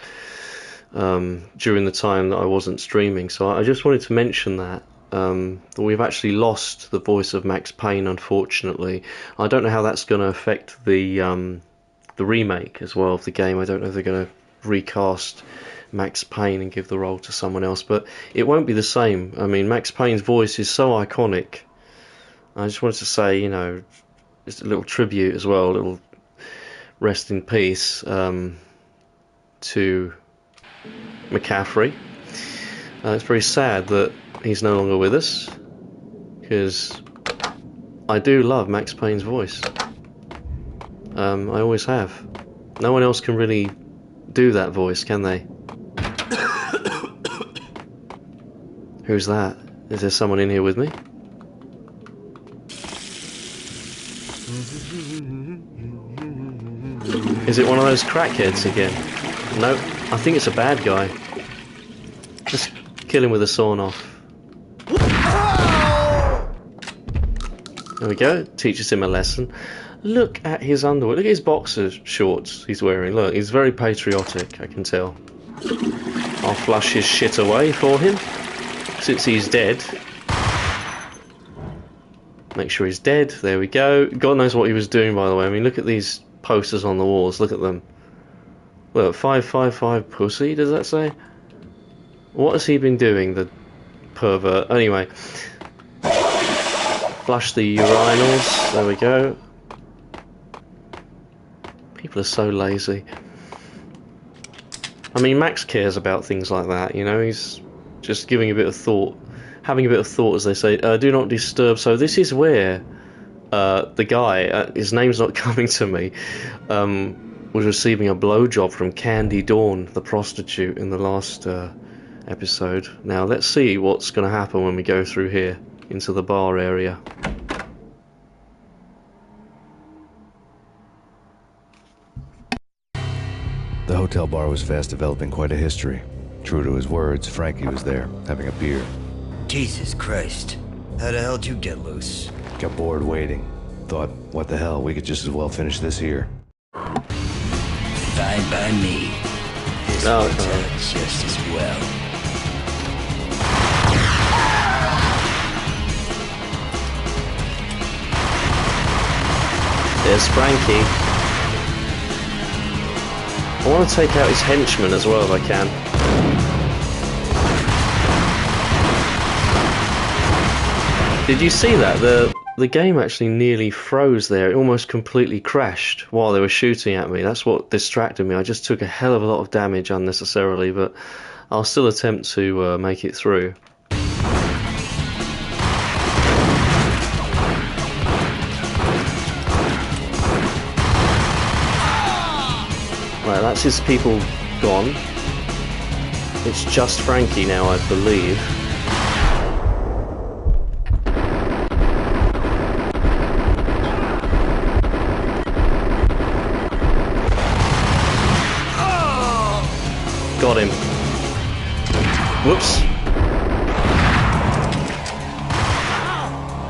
during the time that I wasn't streaming. So I just wanted to mention that. We've actually lost the voice of Max Payne, unfortunately. I don't know how that's going to affect the remake as well of the game. I don't know if they're going to recast Max Payne and give the role to someone else, but it won't be the same. I mean, Max Payne's voice is so iconic. I just wanted to say, you know, just a little tribute as well, a little rest in peace to McCaffrey. It's very sad that he's no longer with us, because I do love Max Payne's voice. I always have. No one else can really do that voice, can they? Who's that? Is there someone in here with me? Is it one of those crackheads again? No, I think it's a bad guy. Just kill him with a sawn off. There we go, teaches him a lesson. Look at his underwear, look at his boxer shorts he's wearing. Look, he's very patriotic, I can tell. I'll flush his shit away for him, since he's dead. Make sure he's dead, there we go. God knows what he was doing, by the way. I mean, look at these posters on the walls, look at them. Look, 555 pussy, does that say? What has he been doing, the pervert? Anyway. Flush the urinals, there we go. People are so lazy. I mean, Max cares about things like that, you know, he's just giving a bit of thought, having a bit of thought, as they say. Do not disturb. So this is where the guy, his name's not coming to me, was receiving a blowjob from Candy Dawn, the prostitute, in the last episode. Now, let's see what's going to happen when we go through here into the bar area. The hotel bar was fast developing quite a history. True to his words, Frankie was there, having a beer. Jesus Christ. How the hell did you get loose? Got bored waiting. Thought, what the hell, we could just as well finish this here. Fine by me. This hotel just as well. There's Frankie. I want to take out his henchman as well if I can. Did you see that? The game actually nearly froze there. It almost completely crashed while they were shooting at me. That's what distracted me. I just took a hell of a lot of damage unnecessarily, but I'll still attempt to make it through. Right, that's his people gone. It's just Frankie now, I believe. Got him. Whoops.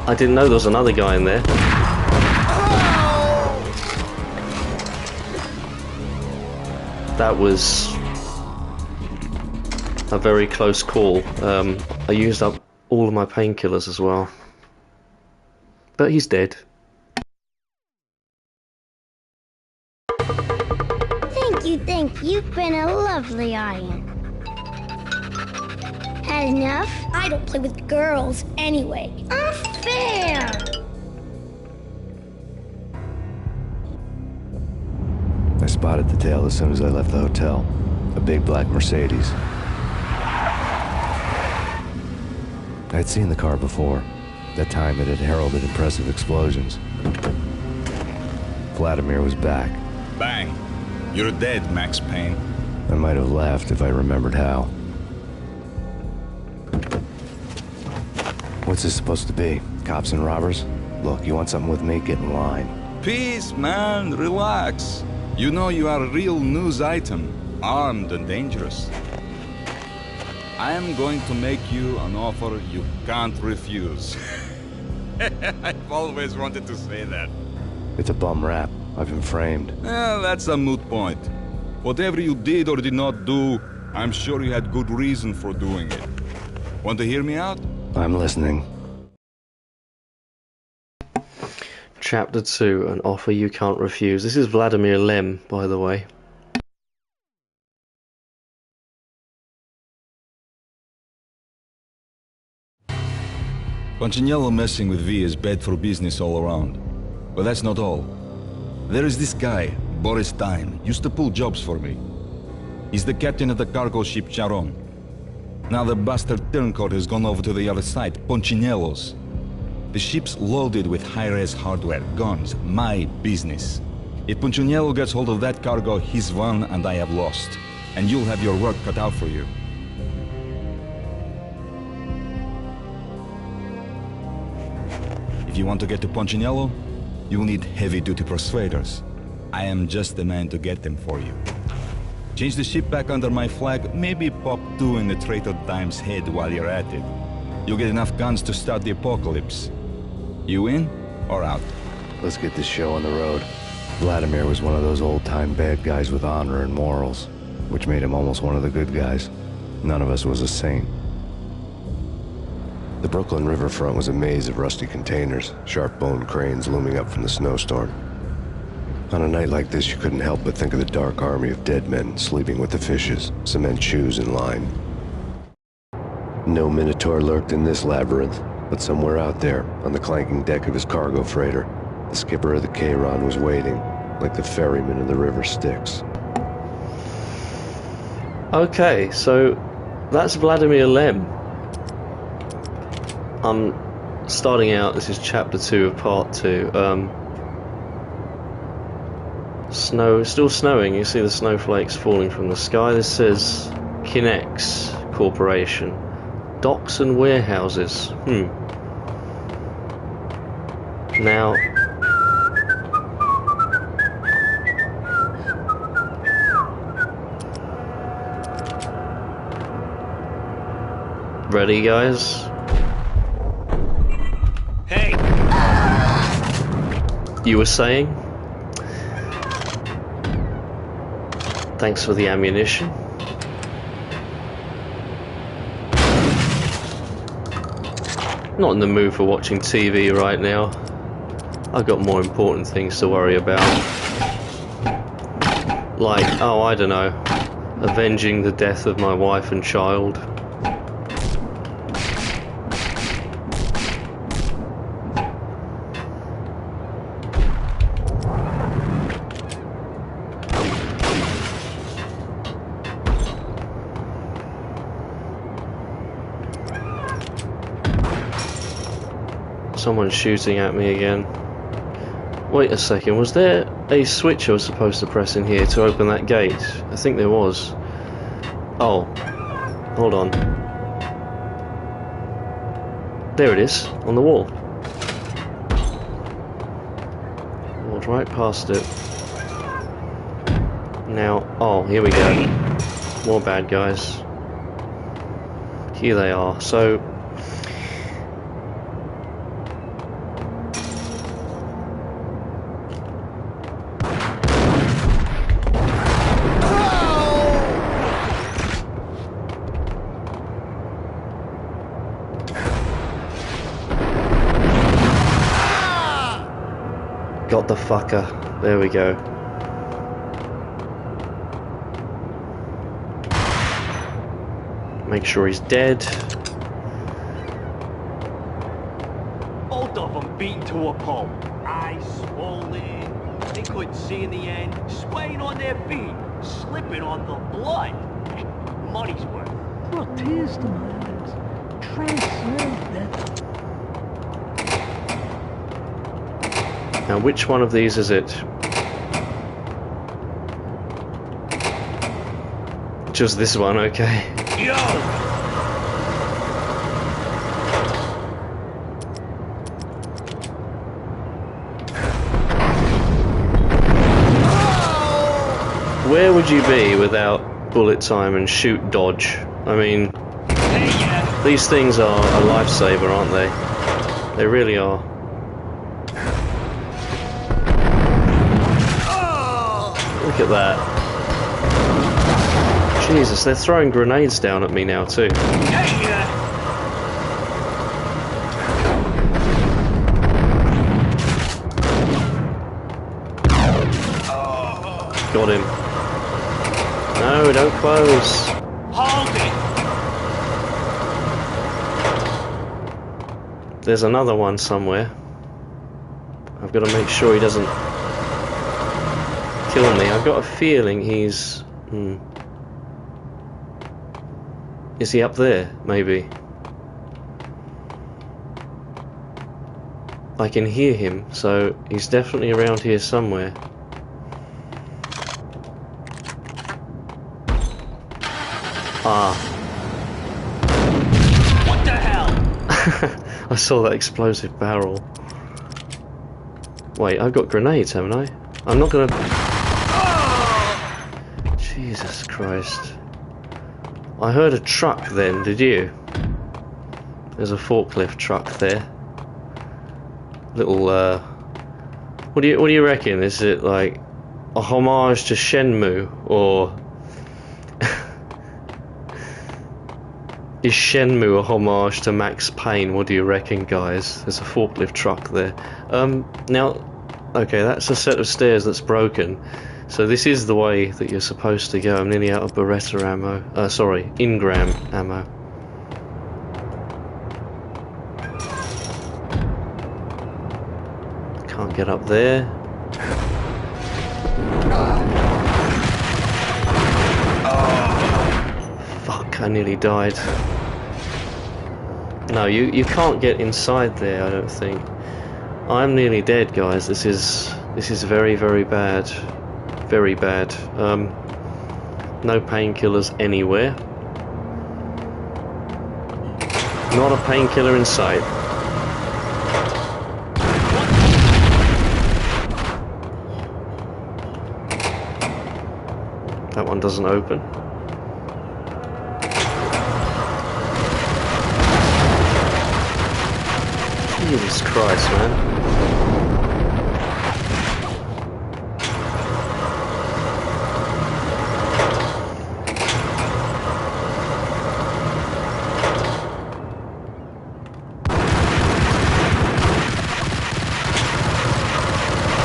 I didn't know there was another guy in there. That was a very close call. I used up all of my painkillers as well. But he's dead. Thank you. You've been a lovely audience. Had enough? I don't play with girls anyway. Unfair! I spotted the tail as soon as I left the hotel. A big black Mercedes. I had seen the car before. That time it had heralded impressive explosions. Vladimir was back. Bang. You're dead, Max Payne. I might have laughed if I remembered how. What's this supposed to be? Cops and robbers? Look, you want something with me? Get in line. Peace, man. Relax. You know you are a real news item, armed and dangerous. I am going to make you an offer you can't refuse. I've always wanted to say that. It's a bum rap. I've been framed. Well, that's a moot point. Whatever you did or did not do, I'm sure you had good reason for doing it. Want to hear me out? I'm listening. Chapter 2, An Offer You Can't Refuse. This is Vladimir Lem, by the way. Punchinello messing with V is bad for business all around. But that's not all. There is this guy, Boris Time, used to pull jobs for me. He's the captain of the cargo ship Charon. Now the bastard turncoat has gone over to the other side, Punchinello's. The ship's loaded with high-res hardware, guns, my business. If Punchinello gets hold of that cargo, he's won and I have lost. And you'll have your work cut out for you. If you want to get to Punchinello, you'll need heavy-duty persuaders. I am just the man to get them for you. Change the ship back under my flag, maybe pop 2 in the traitor Dime's head while you're at it. You'll get enough guns to start the apocalypse. You in or out? Let's get this show on the road. Vladimir was one of those old-time bad guys with honor and morals, which made him almost one of the good guys. None of us was a saint. The Brooklyn riverfront was a maze of rusty containers, sharp-boned cranes looming up from the snowstorm. On a night like this, you couldn't help but think of the dark army of dead men sleeping with the fishes, cement shoes in line. No Minotaur lurked in this labyrinth, but somewhere out there, on the clanking deck of his cargo freighter, the skipper of the Chiron was waiting, like the ferryman of the River Styx. Okay, so that's Vladimir Lem. I'm starting out, this is chapter 2 of part 2. Still snowing, you see the snowflakes falling from the sky. This says Kinex Corporation. Docks and warehouses. Now, ready, guys? Hey! You were saying? Thanks for the ammunition. Not in the mood for watching TV right now. I've got more important things to worry about. Like, oh, I don't know, avenging the death of my wife and child. Someone's shooting at me again. Wait a second, was there a switch I was supposed to press in here to open that gate? I think there was. Oh, hold on. There it is, on the wall. Walked right past it. Now, oh, here we go. More bad guys. Here they are. So, got the fucker. There we go. Make sure he's dead. Both of them beaten to a pulp. Eyes swollen. They couldn't see in the end. Swaying on their feet. Slipping on the blood. Money's worth. Brought tears to my eyes. Transcend that. Now, which one of these is it? Just this one, okay. Yo! where would you be without bullet time and shoot dodge? I mean, these things are a lifesaver, aren't they? They really are. Look at that. Jesus, they're throwing grenades down at me now too. Got him. No, don't close. Hold it. There's another one somewhere. I've got to make sure he doesn't kill me. I've got a feeling he's... Is he up there? Maybe. I can hear him, so he's definitely around here somewhere. Ah. What the hell? I saw that explosive barrel. Wait, I've got grenades, haven't I? I'm not gonna... Jesus Christ. I heard a truck then, did you? There's a forklift truck there. Little, what do you reckon? Is it like a homage to Shenmue, or... Is Shenmue a homage to Max Payne? What do you reckon, guys? There's a forklift truck there. Now, okay, that's a set of stairs that's broken. So this is the way that you're supposed to go. I'm nearly out of Beretta ammo. Sorry, Ingram ammo. Can't get up there. Fuck, I nearly died. No, you can't get inside there, I don't think. I'm nearly dead, guys. This is very, very bad. Very bad. No painkillers anywhere. Not a painkiller in sight. That one doesn't open. Jesus Christ, man.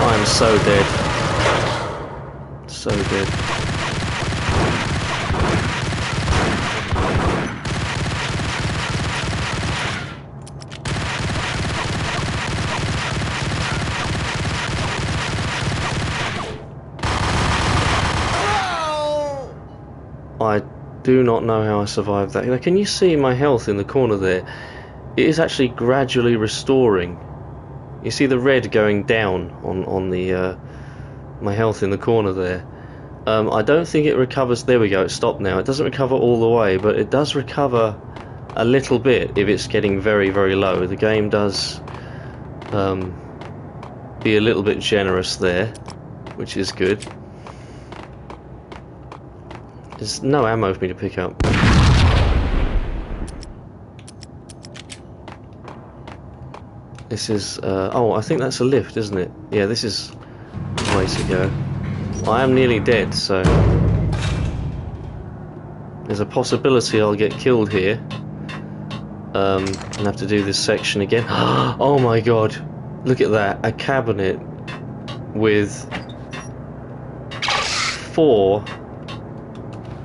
I'm so dead. So dead. I do not know how I survived that. Now, can you see my health in the corner there? It is actually gradually restoring. You see the red going down on the my health in the corner there. I don't think it recovers. There we go, it stopped now. It doesn't recover all the way, but it does recover a little bit if it's getting very, very low. The game does be a little bit generous there, which is good. There's no ammo for me to pick up. This is, oh, I think that's a lift, isn't it? Yeah, this is the way to go. I am nearly dead, so there's a possibility I'll get killed here. And have to do this section again. Oh my god, look at that, a cabinet with 4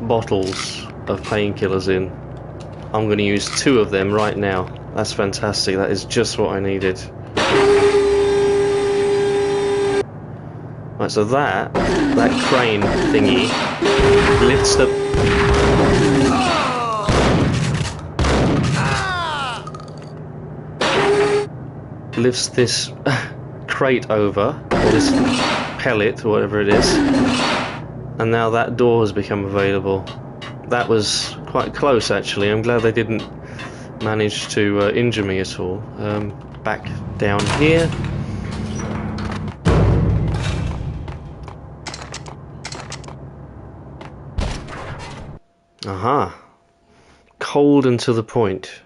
bottles of painkillers in. I'm going to use 2 of them right now. That's fantastic. That is just what I needed. Right, so that crane thingy lifts the... lifts this crate over, or this pellet, or whatever it is. And now that door has become available. That was quite close, actually. I'm glad they didn't manage to injure me at all. Back down here. Aha. Cold and to the point.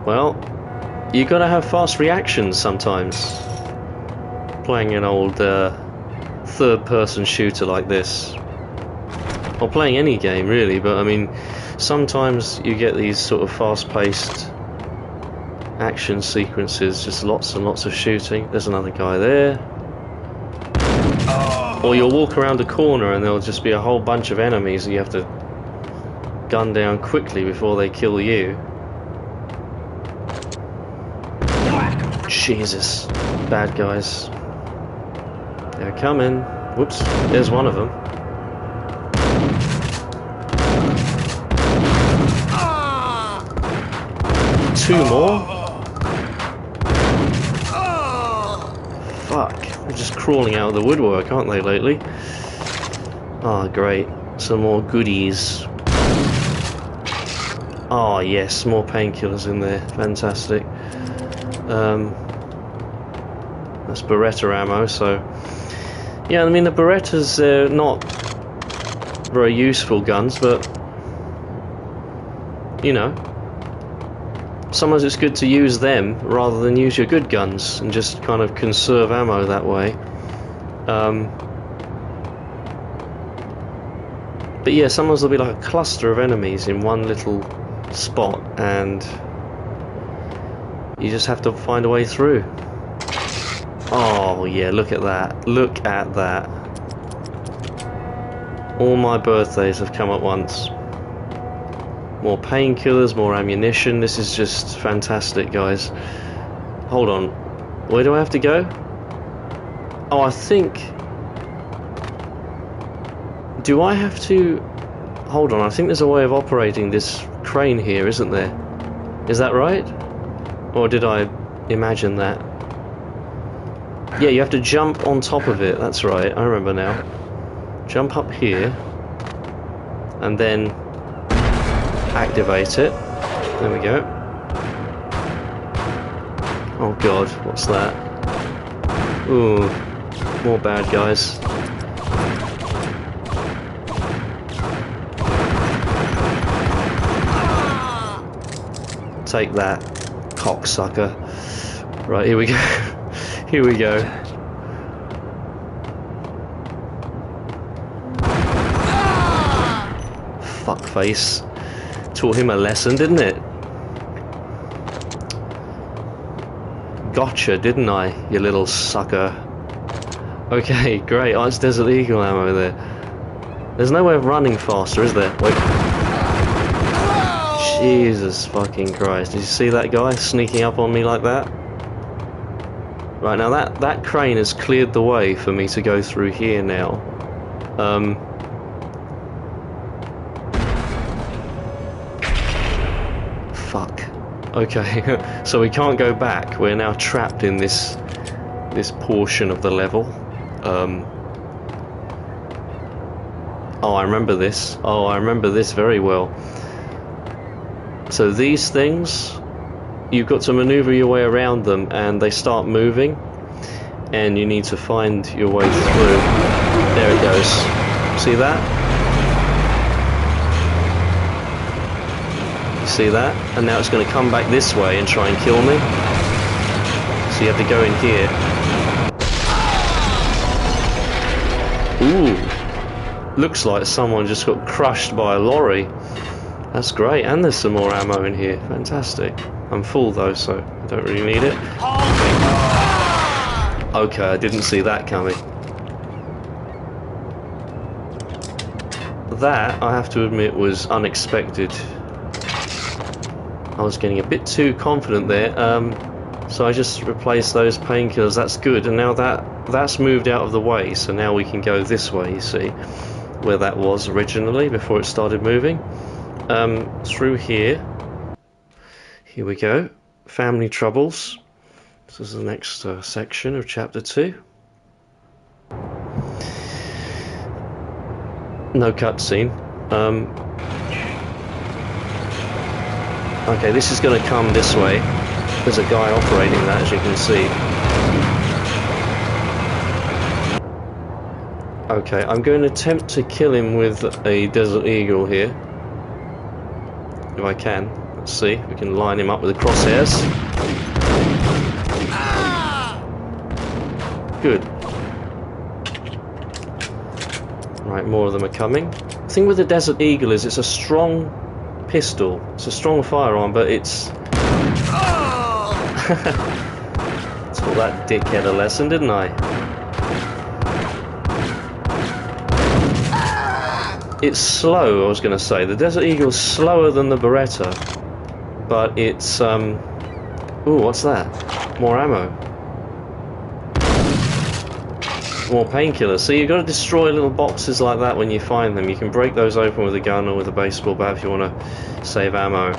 Well, you gotta have fast reactions sometimes. Playing an old third-person shooter like this. Or playing any game, really, but I mean, sometimes you get these sort of fast-paced action sequences, just lots and lots of shooting. There's another guy there. Or you'll walk around a corner and there'll just be a whole bunch of enemies and you have to gun down quickly before they kill you. Jesus. Bad guys. They're coming. Whoops. There's one of them. Two more? Fuck. They're just crawling out of the woodwork, aren't they, lately? Oh, great. Some more goodies. Oh, yes. More painkillers in there. Fantastic. That's Beretta ammo, so... Yeah, I mean, the Berettas, they're not very useful guns, but... You know... Sometimes it's good to use them rather than use your good guns and just kind of conserve ammo that way. But yeah, sometimes there'll be like a cluster of enemies in one little spot and you just have to find a way through. Oh yeah, look at that. Look at that. All my birthdays have come at once. More painkillers, more ammunition. This is just fantastic, guys. Hold on. Where do I have to go? Oh, I think... Do I have to... Hold on, I think there's a way of operating this crane here, isn't there? Is that right? Or did I imagine that? Yeah, you have to jump on top of it. That's right, I remember now. Jump up here. And then... activate it. There we go. Oh god, what's that? Ooh, more bad guys. Take that, cocksucker. Right, here we go. Here we go. Fuckface. Taught him a lesson, didn't it? Gotcha, didn't I, you little sucker? Okay, great. Oh, it's Desert Eagle ammo there. There's no way of running faster, is there? Wait. Jesus fucking Christ. Did you see that guy sneaking up on me like that? Right, now that crane has cleared the way for me to go through here now. Fuck. Okay, so we can't go back. We're now trapped in this portion of the level. Oh, I remember this. Oh, I remember this very well. So these things, you've got to maneuver your way around them, and they start moving, and you need to find your way through. There it goes. See that? See that? And now it's going to come back this way and try and kill me. So you have to go in here. Ooh. Looks like someone just got crushed by a lorry. That's great. And there's some more ammo in here. Fantastic. I'm full though, so I don't really need it. Okay, I didn't see that coming. That, I have to admit, was unexpected. I was getting a bit too confident there, so I just replaced those painkillers. That's good, and now that's moved out of the way, so now we can go this way, you see, where that was originally before it started moving. Through here. Here we go. Family troubles. This is the next section of chapter 2. No cutscene. Okay, this is going to come this way. There's a guy operating that, as you can see. Okay, I'm going to attempt to kill him with a Desert Eagle here. If I can. Let's see if we can line him up with the crosshairs. Good. Right, more of them are coming. The thing with the Desert Eagle is it's a strong pistol. It's a strong firearm, but it's... Taught that dickhead a lesson, didn't I? It's slow, I was going to say. The Desert Eagle's slower than the Beretta, but it's... Ooh, what's that? More ammo. More painkillers. So you've got to destroy little boxes like that when you find them. You can break those open with a gun or with a baseball bat if you want to save ammo.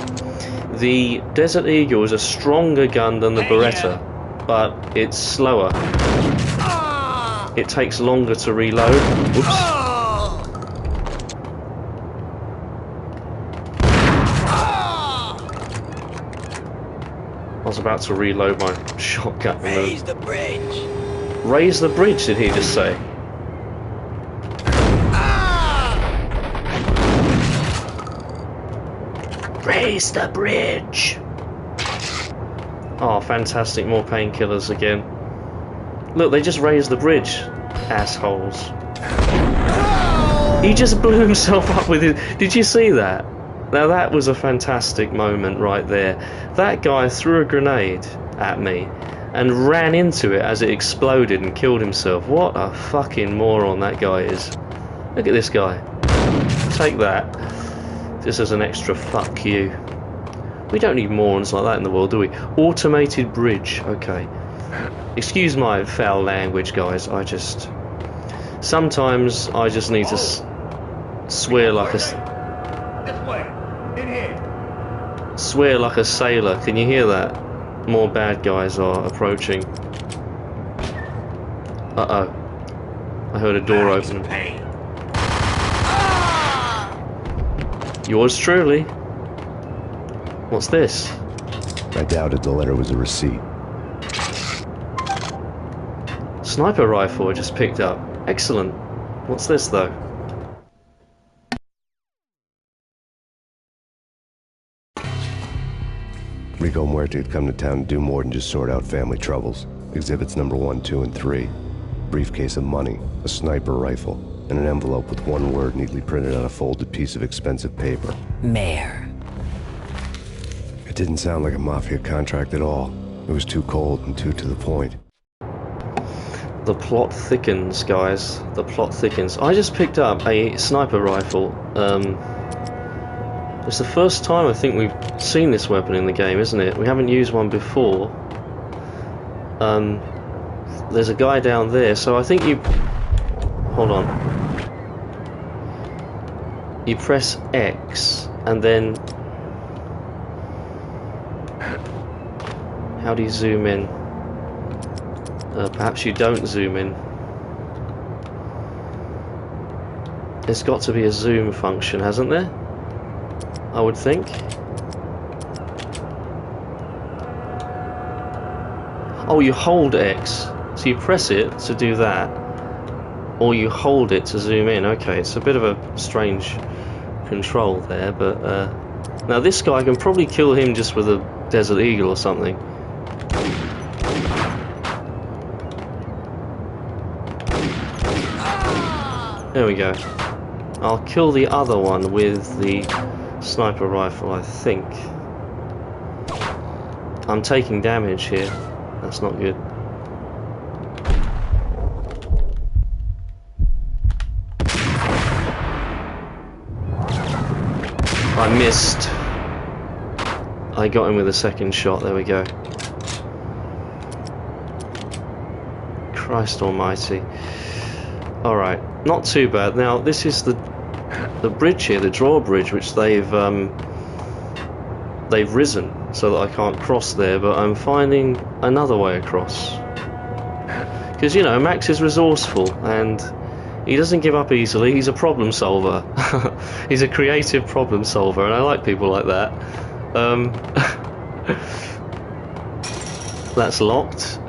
The Desert Eagle is a stronger gun than the Beretta, but it's slower. It takes longer to reload. Oops. I was about to reload my shotgun. Raise the bridge. Raise the bridge, did he just say? Raise the bridge! Oh, fantastic, more painkillers again. Look, they just raised the bridge, assholes. He just blew himself up with it. Did you see that? Now that was a fantastic moment right there. That guy threw a grenade at me and ran into it as it exploded and killed himself. What a fucking moron that guy is. Look at this guy. Take that. Just as an extra fuck you. We don't need morons like that in the world, do we? Automated bridge. Okay. Excuse my foul language, guys. Sometimes I just need to swear like a... This way. In here. Swear like a sailor. Can you hear that? More bad guys are approaching. Uh-oh. I heard a door open. Yours truly. What's this? I doubted the letter was a receipt. Sniper rifle I just picked up. Excellent. What's this though? Rico Muerte had come to town to do more than just sort out family troubles. Exhibits number 1, 2, and 3. Briefcase of money, a sniper rifle, and an envelope with one word neatly printed on a folded piece of expensive paper. Mayor. It didn't sound like a mafia contract at all. It was too cold and too to the point. The plot thickens, guys. The plot thickens. I just picked up a sniper rifle. It's the first time I think we've seen this weapon in the game, isn't it? We haven't used one before. There's a guy down there, so I think you... Hold on. You press X, and then... How do you zoom in? Perhaps you don't zoom in. There's got to be a zoom function, hasn't there? I would think. Oh, you hold X. So you press it to do that. Or you hold it to zoom in. Okay, it's a bit of a strange control there, but... Now this guy, I can probably kill him just with a Desert Eagle or something. There we go. I'll kill the other one with the sniper rifle, I think. I'm taking damage here. That's not good. I missed. I got him with a second shot. There we go. Christ almighty. Alright, not too bad. Now, this is the bridge here, the drawbridge, which they've risen so that I can't cross there, but I'm finding another way across. Because, you know, Max is resourceful, and he doesn't give up easily. He's a problem solver. He's a creative problem solver, and I like people like that. That's locked.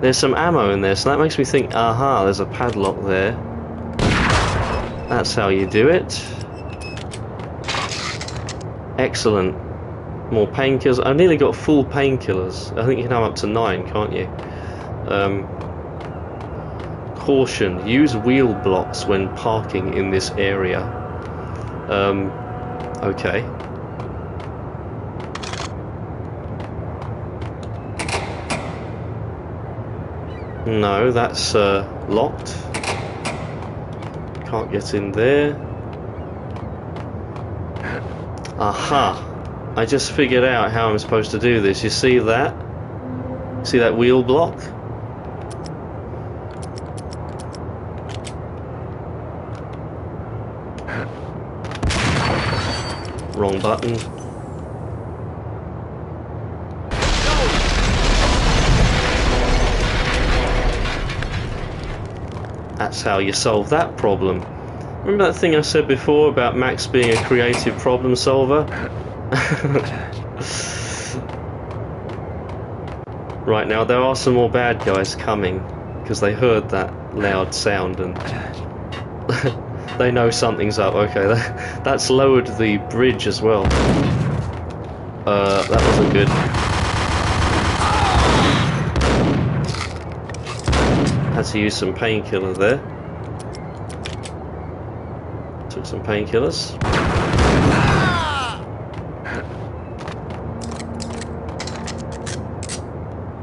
There's some ammo in there, so that makes me think, aha, there's a padlock there. That's how you do it. Excellent. More painkillers. I've nearly got full painkillers. I think you can have up to 9, can't you? Caution. Use wheel blocks when parking in this area. Okay. No, that's locked. Can't get in there. Aha! I just figured out how I'm supposed to do this. You see that? See that wheel block? Wrong button. That's how you solve that problem. Remember that thing I said before about Max being a creative problem solver? Right, now there are some more bad guys coming because they heard that loud sound and they know something's up. Okay, that's lowered the bridge as well. That wasn't good. Had to use some painkiller there. Took some painkillers.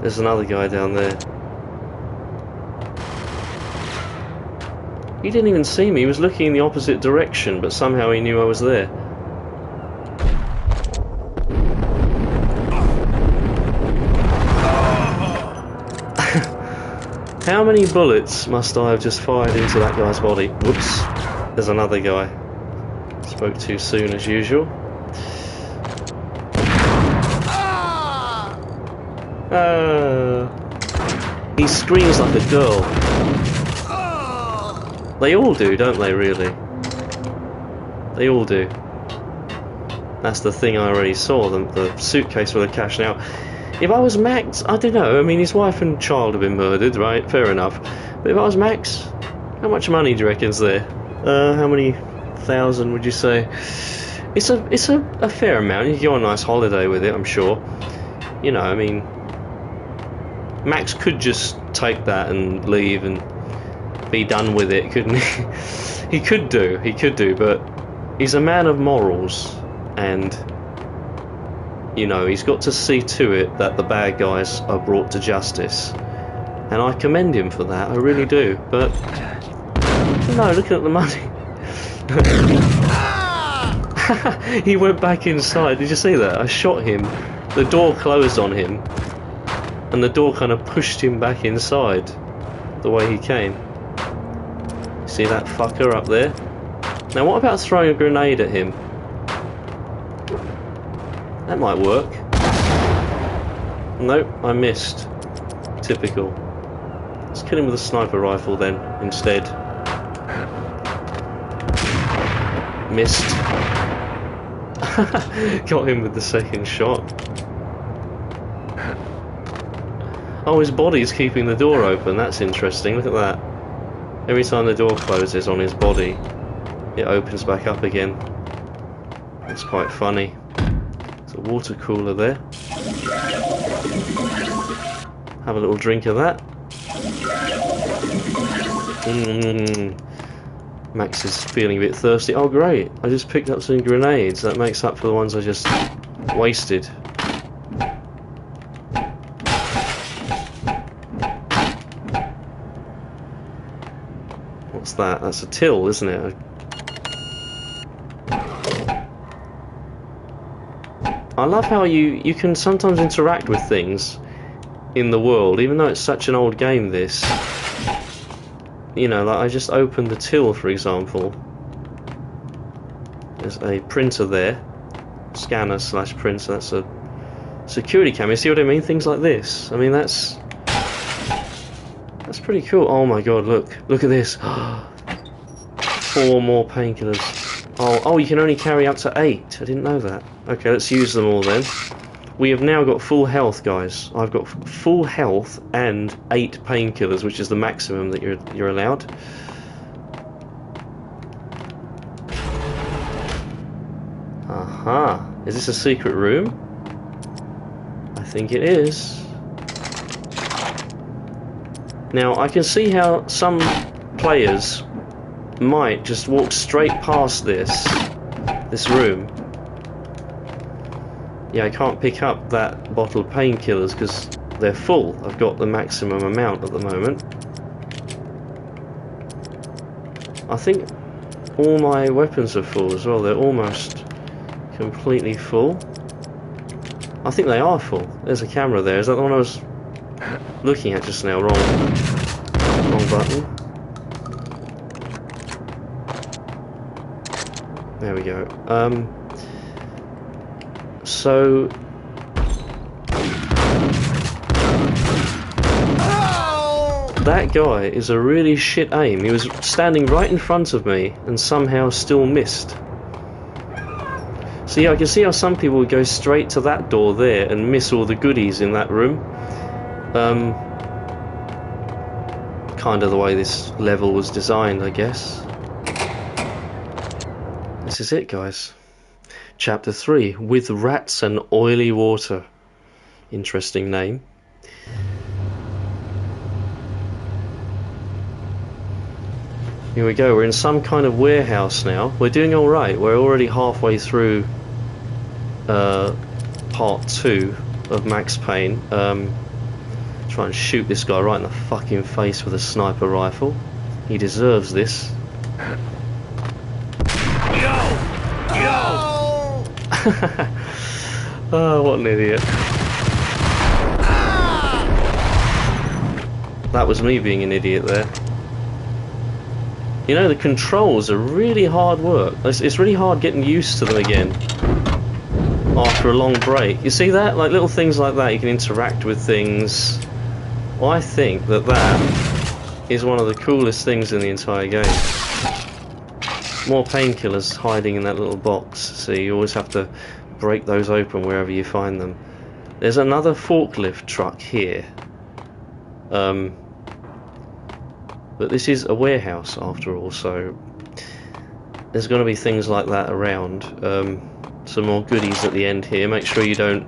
There's another guy down there. He didn't even see me. He was looking in the opposite direction, but somehow he knew I was there. How many bullets must I have just fired into that guy's body? Whoops. There's another guy. Spoke too soon as usual. He screams like a girl. They all do, don't they, really? They all do. That's the thing I already saw, the suitcase with the cash. Now, if I was Max, I don't know, I mean, his wife and child have been murdered, right? Fair enough. But if I was Max, how much money do you reckon's there? How many thousand would you say? It's a fair amount. You can go on a nice holiday with it, I'm sure. You know, I mean, Max could just take that and leave and be done with it, couldn't he? He could do, but he's a man of morals, and you know, he's got to see to it that the bad guys are brought to justice, and I commend him for that, I really do. But no, looking at the money. He went back inside. Did you see that? I shot him, the door closed on him, and the door kind of pushed him back inside the way he came. See that fucker up there? Now what about throwing a grenade at him? That might work. Nope, I missed. Typical. Let's kill him with a sniper rifle then, instead. Missed. Got him with the second shot. Oh, his body's keeping the door open. That's interesting. Look at that. Every time the door closes on his body, it opens back up again. It's quite funny. There's a water cooler there. Have a little drink of that. Max is feeling a bit thirsty. Oh great, I just picked up some grenades. That makes up for the ones I just wasted. What's that? That's a till, isn't it? I love how you can sometimes interact with things in the world, even though it's such an old game, this. You know, like I just opened the till, for example. There's a printer there. Scanner / printer, that's a security camera. You see what I mean? Things like this. I mean, that's pretty cool. Oh my god, look at this. 4 more painkillers. Oh, you can only carry up to 8. I didn't know that. Okay, let's use them all then. We have now got full health, guys. I've got full health and 8 painkillers, which is the maximum that you're allowed. Aha. Is this a secret room? I think it is. Now, I can see how some players might just walk straight past this room. Yeah, I can't pick up that bottled painkillers because they're full. I've got the maximum amount at the moment. I think all my weapons are full as well. They're almost completely full. I think they are full. There's a camera there. Is that the one I was looking at just now? Wrong button. There we go. So that guy is a really shit aim. He was standing right in front of me and somehow still missed. So yeah, I can see how some people would go straight to that door there and miss all the goodies in that room. Kind of the way this level was designed, I guess. This is it, guys. Chapter 3, With Rats and Oily Water. Interesting name. Here we go, we're in some kind of warehouse now. We're doing alright, we're already halfway through part 2 of Max Payne. Try and shoot this guy right in the fucking face with a sniper rifle. He deserves this. Oh, what an idiot. That was me being an idiot there. You know, the controls are really hard work. It's really hard getting used to them again after a long break. You see that? Like little things like that, you can interact with things. Well, I think that is one of the coolest things in the entire game. More painkillers hiding in that little box, so you always have to break those open wherever you find them. There's another forklift truck here. But this is a warehouse after all, so there's going to be things like that around. Some more goodies at the end here. Make sure you don't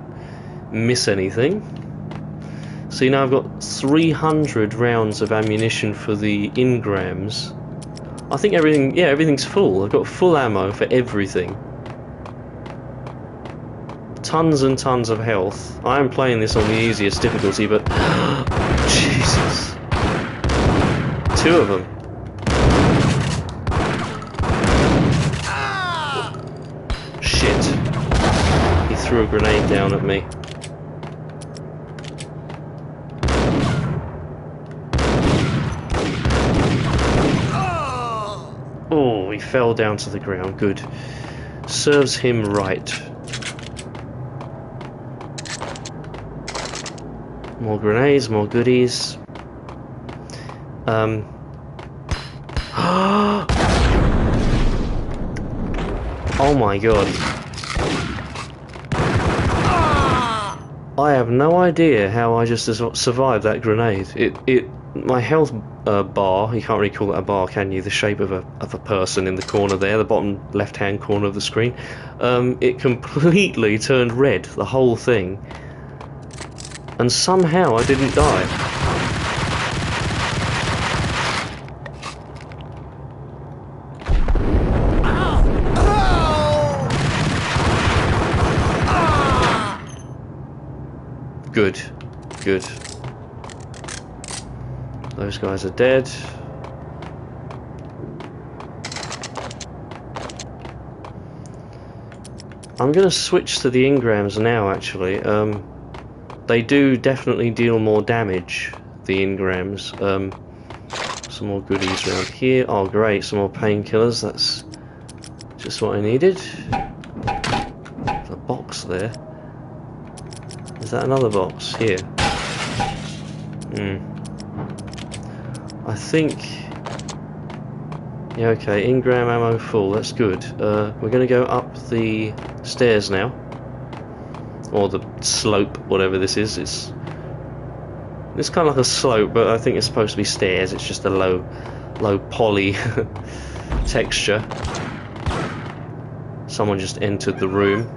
miss anything. See, now I've got 300 rounds of ammunition for the engrams. I think everything's full. I've got full ammo for everything. Tons and tons of health. I am playing this on the easiest difficulty, but Jesus. 2 of them. Shit. He threw a grenade down at me. Oh, he fell down to the ground. Good. Serves him right. More grenades, more goodies. Oh my god. I have no idea how I just survived that grenade. My health bar, you can't really call it a bar, can you? The shape of a person in the corner there, the bottom left-hand corner of the screen. It completely turned red, the whole thing. And somehow I didn't die. Good. Good. Those guys are dead. I'm going to switch to the engrams now, actually. They do definitely deal more damage, the engrams. Some more goodies around here. Oh, great. Some more painkillers. That's just what I needed. The box there. Is that another box? Here. I think... Yeah, okay, engram ammo full, that's good. We're going to go up the stairs now. or the slope, whatever this is. It's kind of like a slope, but I think it's supposed to be stairs. It's just a low poly texture. Someone just entered the room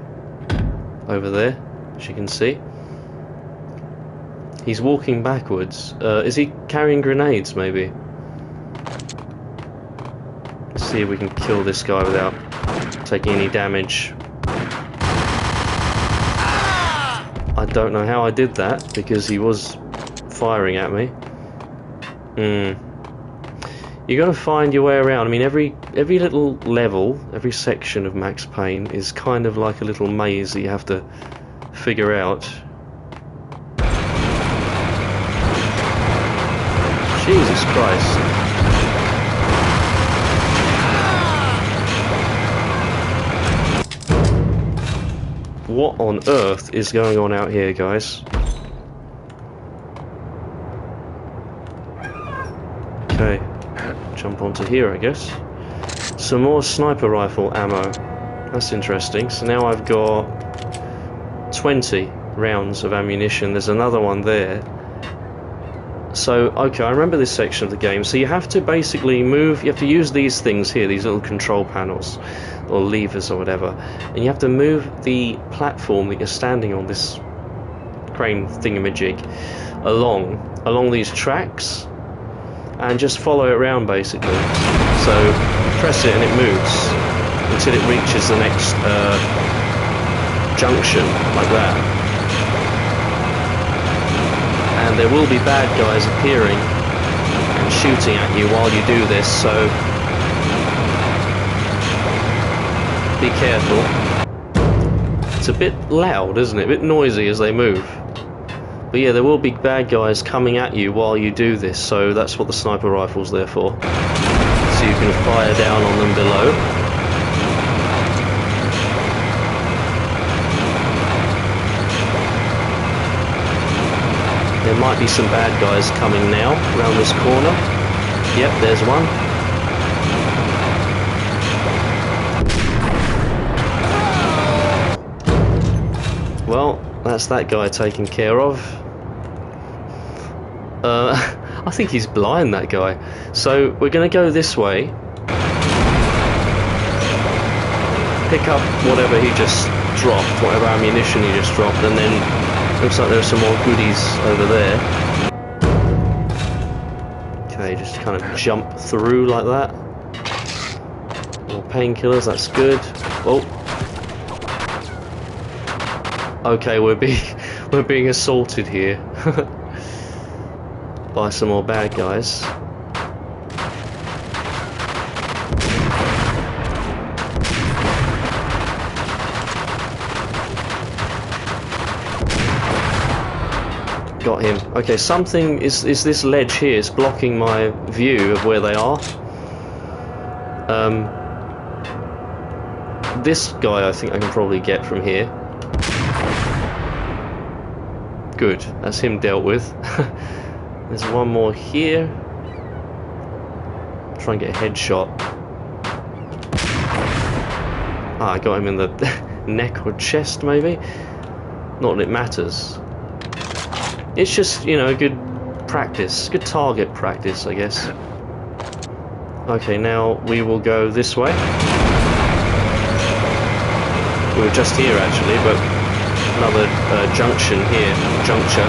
over there, as you can see. He's walking backwards. Is he carrying grenades, maybe? Let's see if we can kill this guy without taking any damage. I don't know how I did that, because he was firing at me. You gotta find your way around. I mean, every little level, every section of Max Payne is kind of like a little maze that you have to figure out. Jesus Christ. What on earth is going on out here, guys? Okay, jump onto here, I guess. Some more sniper rifle ammo. That's interesting. So now I've got 20 rounds of ammunition. There's another one there. So, okay, I remember this section of the game. So you have to basically move, you have to use these things here, these little control panels, or levers or whatever, and you have to move the platform that you're standing on, this crane thingamajig, along these tracks, and just follow it around basically. So you press it and it moves until it reaches the next junction, like that. And there will be bad guys appearing and shooting at you while you do this, so be careful. It's a bit loud, isn't it? A bit noisy as they move. But yeah, there will be bad guys coming at you while you do this, so that's what the sniper rifle's there for. So you can fire down on them below. There might be some bad guys coming now around this corner. Yep, there's one. Well, that's that guy taken care of. I think he's blind, that guy. So we're going to go this way. Pick up whatever he just dropped, whatever ammunition he just dropped, and then looks like there are some more goodies over there. Okay, just kind of jump through like that. More painkillers, that's good. Oh. Okay, we're being assaulted here by some more bad guys. Got him. Okay, something is this ledge here. It's blocking my view of where they are. This guy I think I can probably get from here. Good, that's him dealt with. There's one more here. Try and get a headshot. Ah, I got him in the neck or chest maybe. Not that it matters. It's just, you know, good practice, good target practice, I guess. Okay, now we will go this way. We were just here actually, but another junction here, juncture,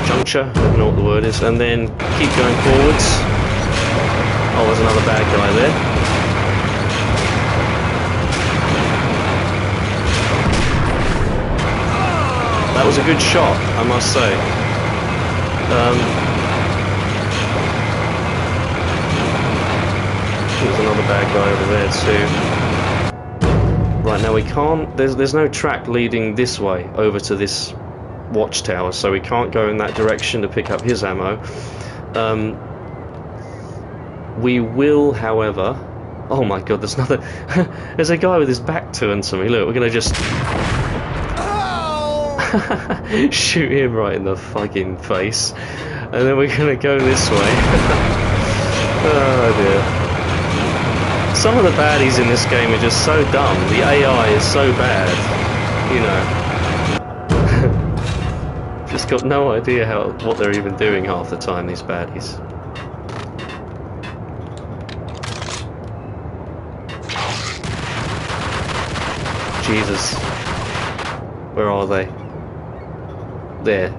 I don't know what the word is, and then keep going forwards. Oh, there's another bad guy there. That was a good shot, I must say. There's another bad guy over there too. Right, now we can't. There's no track leading this way over to this watchtower, so we can't go in that direction to pick up his ammo. We will, however. Oh my God! There's another. There's a guy with his back turned to me. Look, we're gonna just. Shoot him right in the fucking face, and then we're gonna go this way. Oh dear. Some of the baddies in this game are just so dumb. The AI is so bad. you know. Just got no idea what they're even doing half the time, these baddies. Jesus. Where are they? There.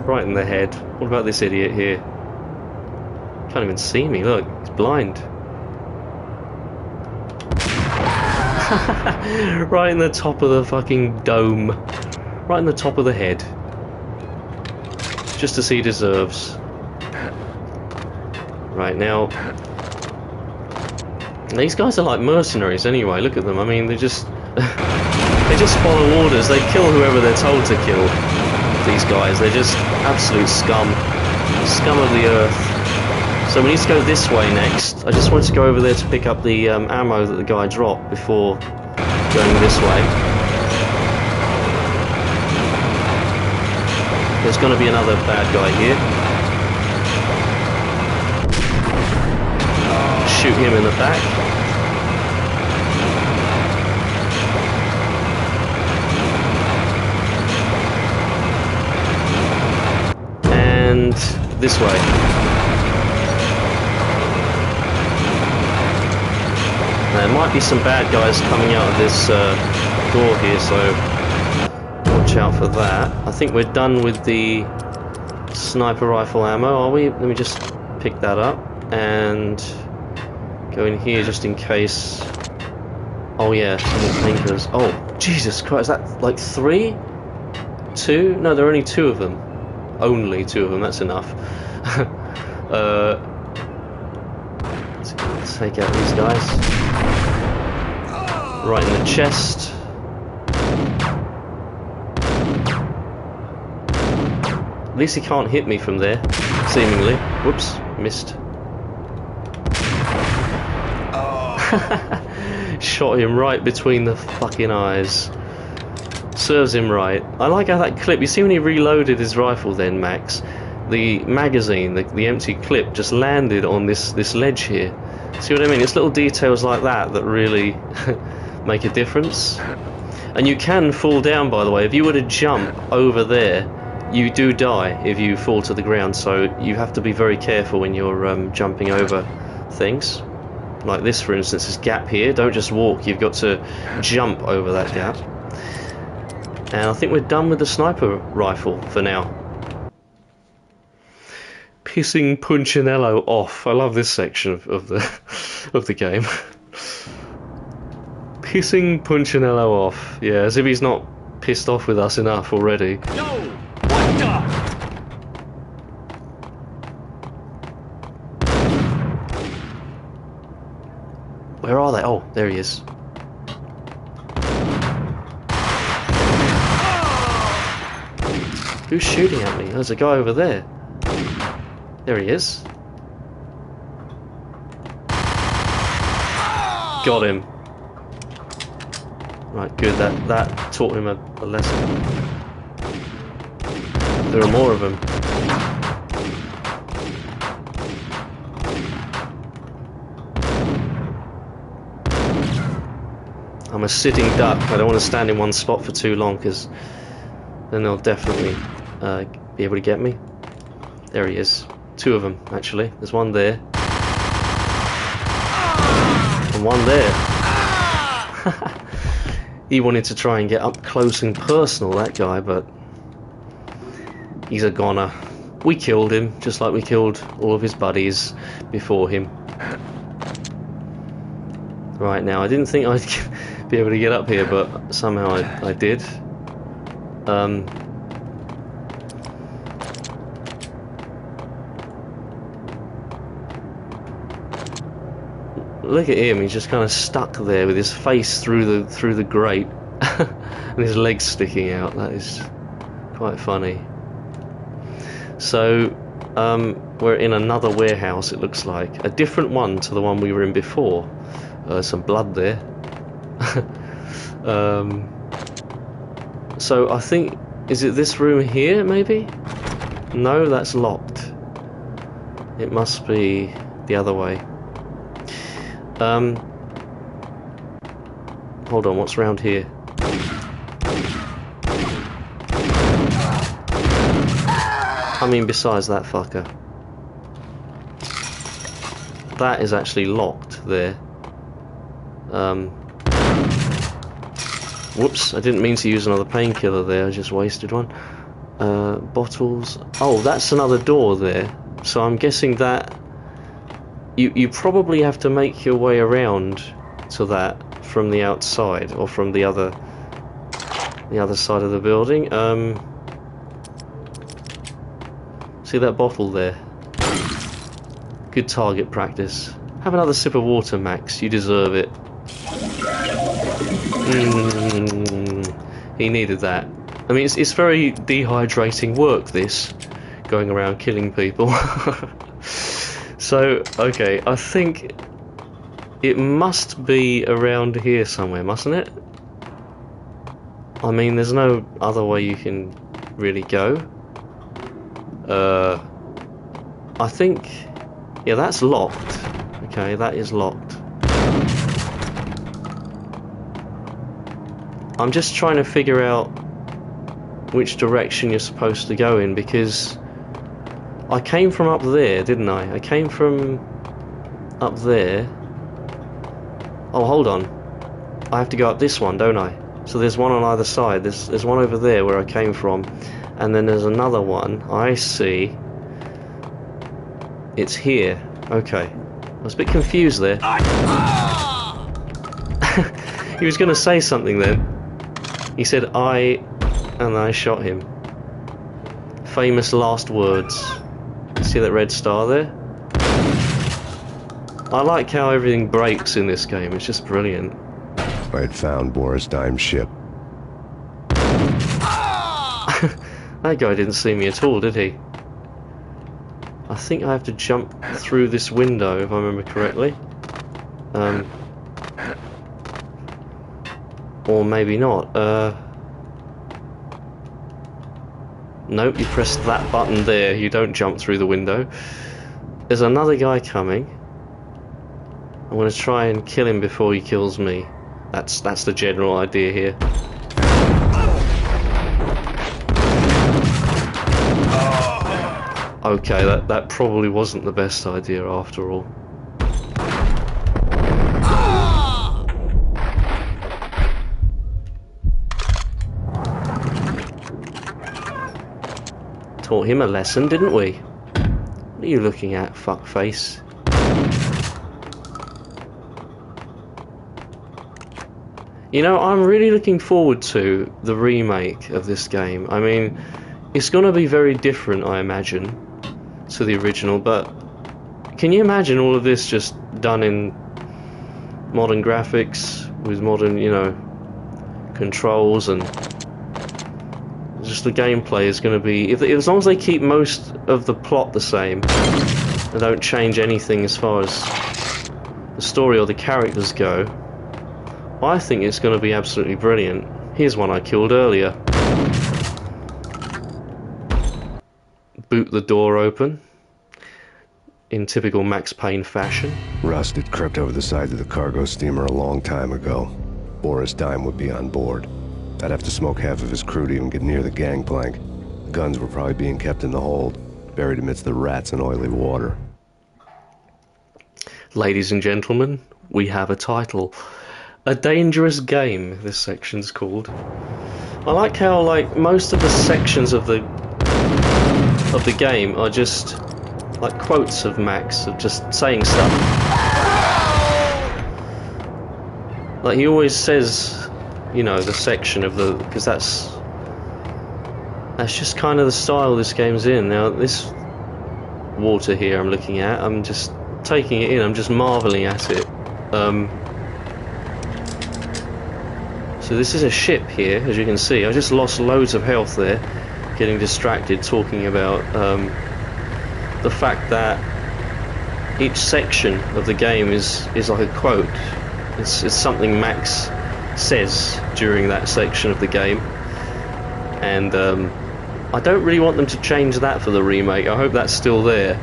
Right in the head. What about this idiot here? Can't even see me, look, he's blind. Right in the top of the fucking dome. Right in the top of the head. Just as he deserves. Right, now... These guys are like mercenaries anyway, look at them. I mean, they just... they just follow orders, they kill whoever they're told to kill. These guys, they're just absolute scum. Scum of the earth. So we need to go this way next. I just wanted to go over there to pick up the ammo that the guy dropped before going this way. There's going to be another bad guy here. Shoot him in the back. And this way. There might be some bad guys coming out of this door here, so watch out for that. I think we're done with the sniper rifle ammo, are we? Let me just pick that up and go in here just in case. Oh yeah, some more painkillers. Oh, Jesus Christ, is that like 3? 2? No, there are only 2 of them. Only 2 of them, that's enough. Let's take out these guys. Right in the chest. At least he can't hit me from there, seemingly. Whoops, missed. Shot him right between the fucking eyes. Serves him right. I like how that clip, you see when he reloaded his rifle then, Max, the magazine, the empty clip just landed on this ledge here. See what I mean? It's little details like that that really make a difference. And you can fall down, by the way. If you were to jump over there, you do die if you fall to the ground, so you have to be very careful when you're jumping over things. Like this, for instance, this gap here. Don't just walk, you've got to jump over that gap. And I think we're done with the sniper rifle for now. Pissing Punchinello off. I love this section of the game. Pissing Punchinello off. Yeah, as if he's not pissed off with us enough already. No! What the? Where are they? Oh, there he is. Who's shooting at me? There's a guy over there. There he is. Got him. Right, good. That taught him a lesson. There are more of them. I'm a sitting duck. I don't want to stand in one spot for too long, because then they'll definitely be able to get me. There he is. 2 of them, actually. There's one there. And one there. He wanted to try and get up close and personal, that guy, but he's a goner. We killed him, just like we killed all of his buddies before him. Right, now, I didn't think I'd be able to get up here, but somehow I did. Look at him, he's just kind of stuck there with his face through the grate and his legs sticking out. That is quite funny. So we're in another warehouse, it looks like. A different one to the one we were in before. Some blood there. So I think, is it this room here maybe? No, that's locked. It must be the other way. Hold on, what's around here? I mean, besides that fucker. That is actually locked there. Whoops, I didn't mean to use another painkiller there, I just wasted one. Bottles. Oh, that's another door there. So I'm guessing that you probably have to make your way around to that from the outside or from the other side of the building. See that bottle there? Good target practice. Have another sip of water, Max. You deserve it. He needed that. I mean, it's very dehydrating work, this. Going around killing people. So, okay, I think it must be around here somewhere, mustn't it? I mean, there's no other way you can really go. I think... yeah, that's locked. Okay, that is locked. I'm just trying to figure out which direction you're supposed to go in, because I came from up there, didn't I? I came from up there. Oh, hold on. I have to go up this one, don't I? So there's one on either side. There's one over there where I came from, and then there's another one. I see. It's here. Okay. I was a bit confused there. He was going to say something then. He said I, and I shot him. Famous last words. See that red star there? I like how everything breaks in this game. It's just brilliant. I had found Boris Dime's ship. That guy didn't see me at all, did he? I think I have to jump through this window, if I remember correctly. Or maybe not. Nope, you press that button there, you don't jump through the window. There's another guy coming. I'm going to try and kill him before he kills me. That's the general idea here. Okay, that probably wasn't the best idea after all. Taught him a lesson, didn't we? What are you looking at, fuckface? You know, I'm really looking forward to the remake of this game. I mean, it's going to be very different, I imagine, to the original, but can you imagine all of this just done in modern graphics, with modern, you know, controls, and just the gameplay is going to be, as long as they keep most of the plot the same and don't change anything as far as the story or the characters go, I think it's going to be absolutely brilliant. Here's one I killed earlier. Boot the door open in typical Max Payne fashion. Rust had crept over the sides of the cargo steamer a long time ago. Boris Dime would be on board. I'd have to smoke half of his crew to even get near the gangplank. The guns were probably being kept in the hold, buried amidst the rats and oily water. Ladies and gentlemen, we have a title. A Dangerous Game, this section's called. I like how, like, most of the sections of the game are just like quotes of Max, of just saying stuff. Like, he always says, you know, the section of the, because that's just kind of the style this game's in. Now, this water here I'm looking at, I'm just taking it in, I'm just marveling at it. So this is a ship here, as you can see. I just lost loads of health there, getting distracted talking about the fact that each section of the game is like a quote. It's something Max says during that section of the game, and I don't really want them to change that for the remake. I hope that's still there.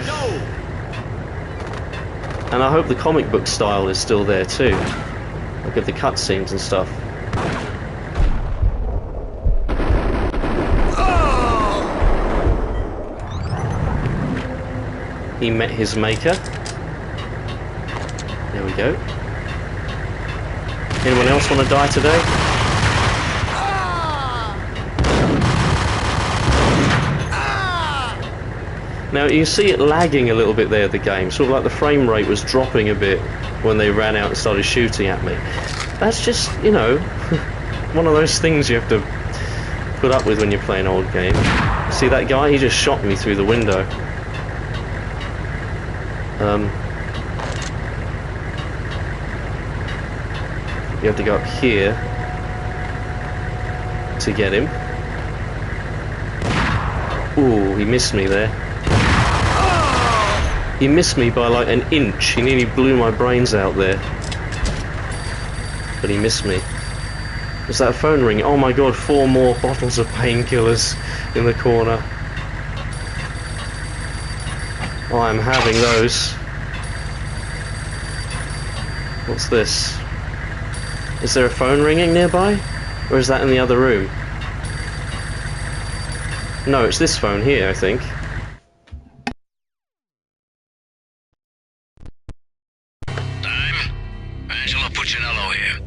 No! And I hope the comic book style is still there too. Look at the cutscenes and stuff. He met his maker. There we go. Anyone else want to die today? Now you see it lagging a little bit there, the game. Sort of like the frame rate was dropping a bit when they ran out and started shooting at me. That's just, you know, one of those things you have to put up with when you're playing old games. See that guy? He just shot me through the window. You have to go up here to get him. Ooh, he missed me there. He missed me by like an inch. He nearly blew my brains out there. But he missed me. Was that a phone ring? Oh my god, 4 more bottles of painkillers in the corner. Oh, I'm having those. What's this? Is there a phone ringing nearby? Or is that in the other room? No, it's this phone here, I think. Angelo Punchinello here.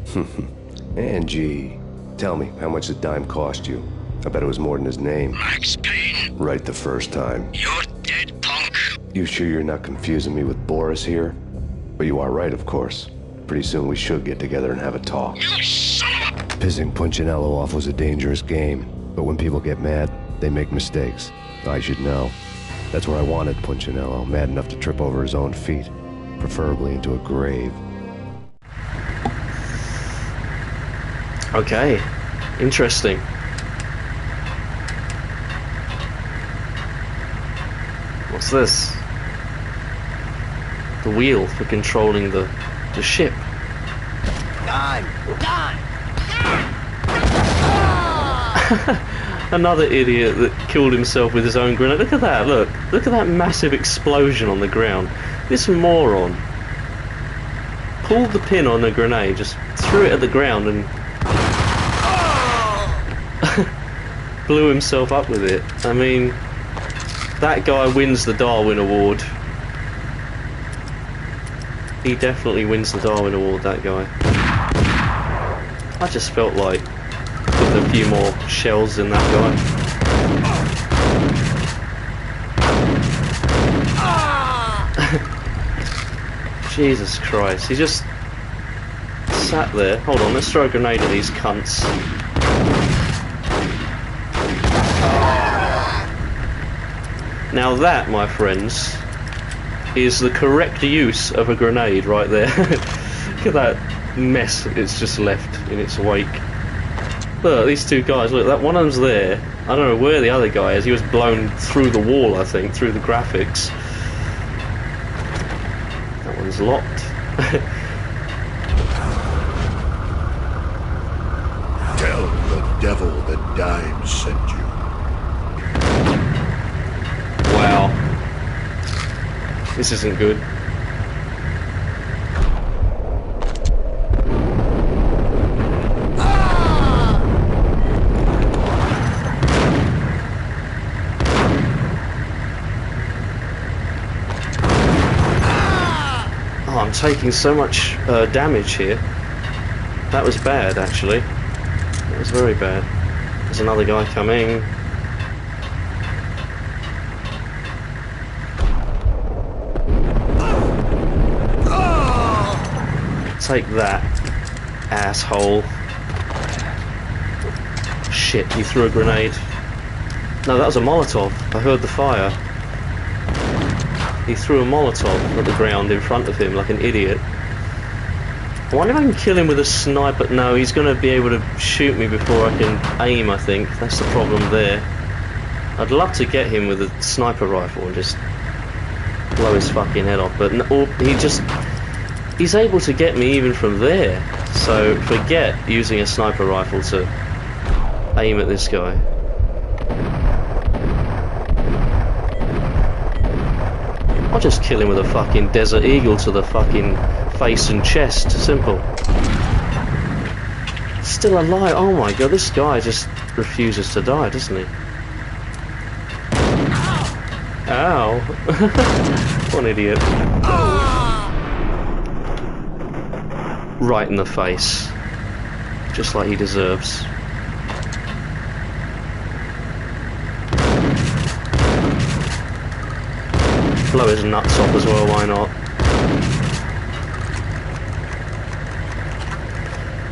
Angie, tell me, how much did Dime cost you? I bet it was more than his name. Max Payne. Right the first time. You're dead, punk. You sure you're not confusing me with Boris here? But you are right, of course. Pretty soon we should get together and have a talk. You son of a... Pissing Punchinello off was a dangerous game, but when people get mad, they make mistakes. I should know. That's where I wanted Punchinello, mad enough to trip over his own feet, preferably into a grave. Okay, interesting. What's this? The wheel for controlling the ship. Dime! Another idiot that killed himself with his own grenade. Look at that, look at that massive explosion on the ground. This moron pulled the pin on the grenade, just threw it at the ground and blew himself up with it. I mean, that guy wins the Darwin Award. He definitely wins the Darwin Award, that guy. I just felt like putting a few more shells in that guy. Jesus Christ, he just sat there. Hold on, let's throw a grenade at these cunts. Now that, my friends, is the correct use of a grenade right there. Look at that mess it's just left in its wake. Look, these two guys, look, that one of them's there. I don't know where the other guy is. He was blown through the wall, I think, through the graphics. That one's locked. Tell the devil that Dime sent you. Wow. This isn't good. Oh, I'm taking so much damage here. That was bad, actually. That was very bad. There's another guy coming. Take that, asshole. Shit, he threw a grenade. No, that was a Molotov. I heard the fire. He threw a Molotov at the ground in front of him like an idiot. I wonder if I can kill him with a sniper. No, he's going to be able to shoot me before I can aim, I think. That's the problem there. I'd love to get him with a sniper rifle and just blow his fucking head off, but no, he's able to get me even from there, so forget using a sniper rifle to aim at this guy. I'll just kill him with a fucking Desert Eagle to the fucking face and chest. Simple. Still alive. Oh my god, this guy just refuses to die, doesn't he? Ow. What an idiot. Right in the face. Just like he deserves. Blow his nuts off as well, why not?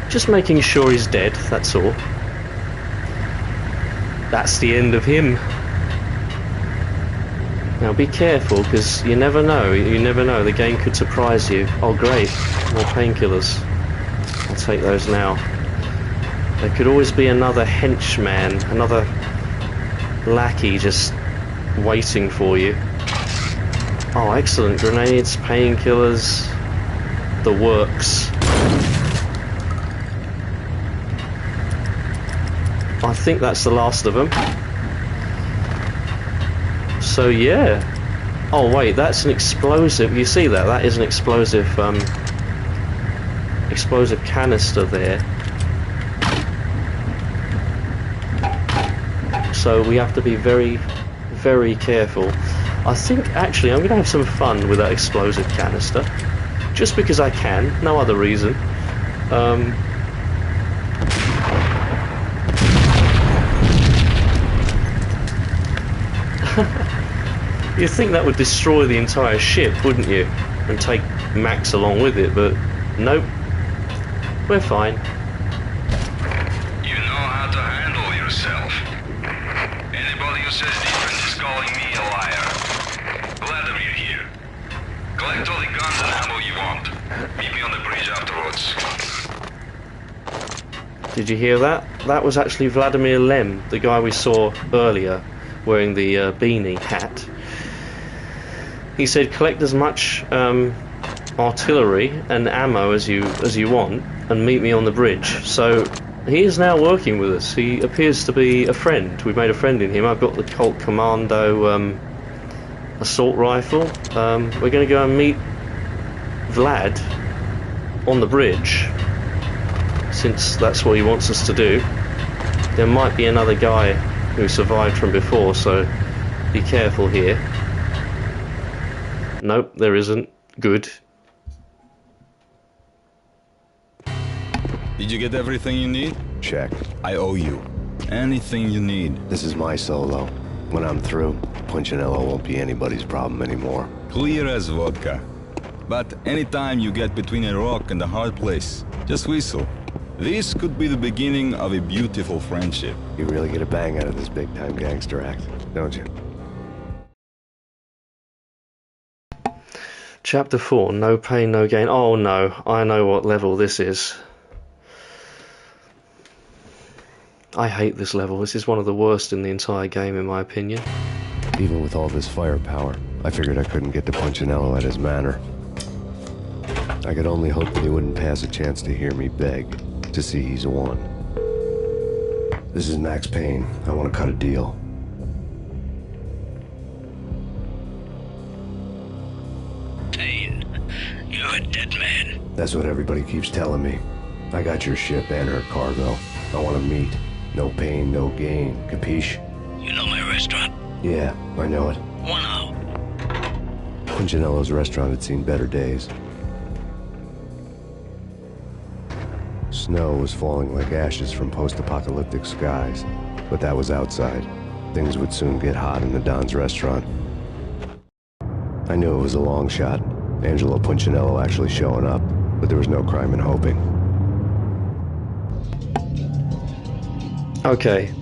Just making sure he's dead, that's all. That's the end of him. Now be careful, because you never know, the game could surprise you. Oh great, more painkillers. I'll take those now. There could always be another henchman, another lackey just waiting for you. Oh excellent, grenades, painkillers, the works. I think that's the last of them. So yeah. Oh wait, that's an explosive. You see that? That is an explosive explosive canister there. So we have to be very, very careful. I think actually I'm going to have some fun with that explosive canister. Just because I can, no other reason. You'd think that would destroy the entire ship, wouldn't you? And take Max along with it, but nope. We're fine. You know how to handle yourself. Anybody who says different is calling me a liar. Vladimir here. Collect all the guns and ammo you want. Meet me on the bridge afterwards. Did you hear that? That was actually Vladimir Lem, the guy we saw earlier, wearing the beanie hat. He said collect as much artillery and ammo as you want and meet me on the bridge. So he is now working with us. He appears to be a friend. We've made a friend in him. I've got the Colt Commando assault rifle. We're going to go and meet Vlad on the bridge, since that's what he wants us to do. There might be another guy who survived from before, so be careful here. Nope, there isn't. Good. Did you get everything you need? Check. I owe you. Anything you need. This is my solo. When I'm through, Punchinello won't be anybody's problem anymore. Clear as vodka. But anytime you get between a rock and a hard place, just whistle. This could be the beginning of a beautiful friendship. You really get a bang out of this big-time gangster act, don't you? Chapter 4, No Pain, No Gain. Oh no, I know what level this is. I hate this level. This is one of the worst in the entire game, in my opinion. Even with all this firepower, I figured I couldn't get to Punchinello at his manor. I could only hope that he wouldn't pass a chance to hear me beg to see he's won. This is Max Payne. I want to cut a deal. Payne, you're a dead man. That's what everybody keeps telling me. I got your ship and her cargo. I want to meet. No pain, no gain. Capiche? You know my restaurant? Yeah, I know it. 1 hour. Punchinello's restaurant had seen better days. Snow was falling like ashes from post-apocalyptic skies, but that was outside. Things would soon get hot in the Don's restaurant. I knew it was a long shot, Angelo Punchinello actually showing up, but there was no crime in hoping. Okay.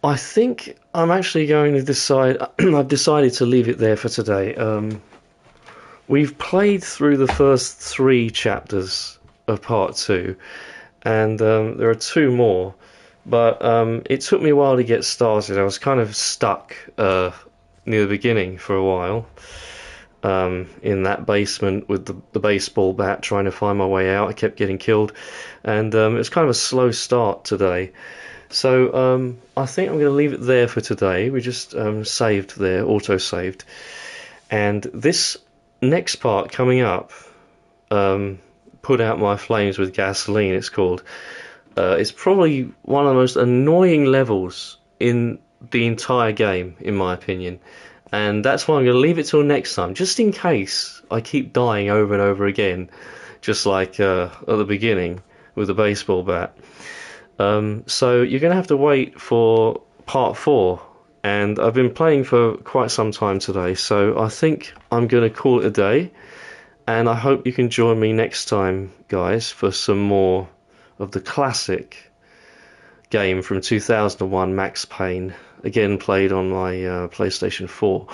I think I'm actually going to decide... I've decided to leave it there for today. We've played through the first 3 chapters of part 2, and there are 2 more, but it took me a while to get started. I was kind of stuck near the beginning for a while, in that basement with the baseball bat, trying to find my way out. I kept getting killed, and it was kind of a slow start today. So I think I'm going to leave it there for today. We just saved there, auto-saved. And this next part coming up, Put Out My Flames with Gasoline, it's called. It's probably one of the most annoying levels in the entire game, in my opinion. And that's why I'm going to leave it till next time, just in case I keep dying over and over again, just like at the beginning with the baseball bat. So you're going to have to wait for part 4. And I've been playing for quite some time today, so I think I'm going to call it a day. And I hope you can join me next time, guys, for some more of the classic game from 2001, Max Payne, again played on my PlayStation 4.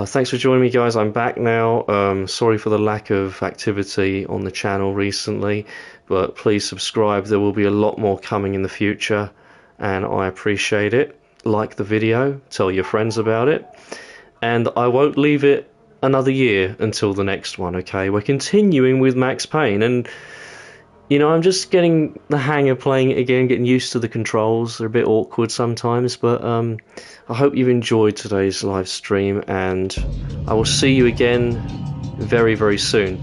Thanks for joining me, guys. I'm back now. Sorry for the lack of activity on the channel recently, but please subscribe. There will be a lot more coming in the future, and I appreciate it. Like the video, tell your friends about it, and I won't leave it another year until the next one, okay? We're continuing with Max Payne, and you know, I'm just getting the hang of playing it again, getting used to the controls. They're a bit awkward sometimes, but I hope you've enjoyed today's live stream, and I will see you again very, very soon.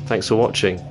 Thanks for watching.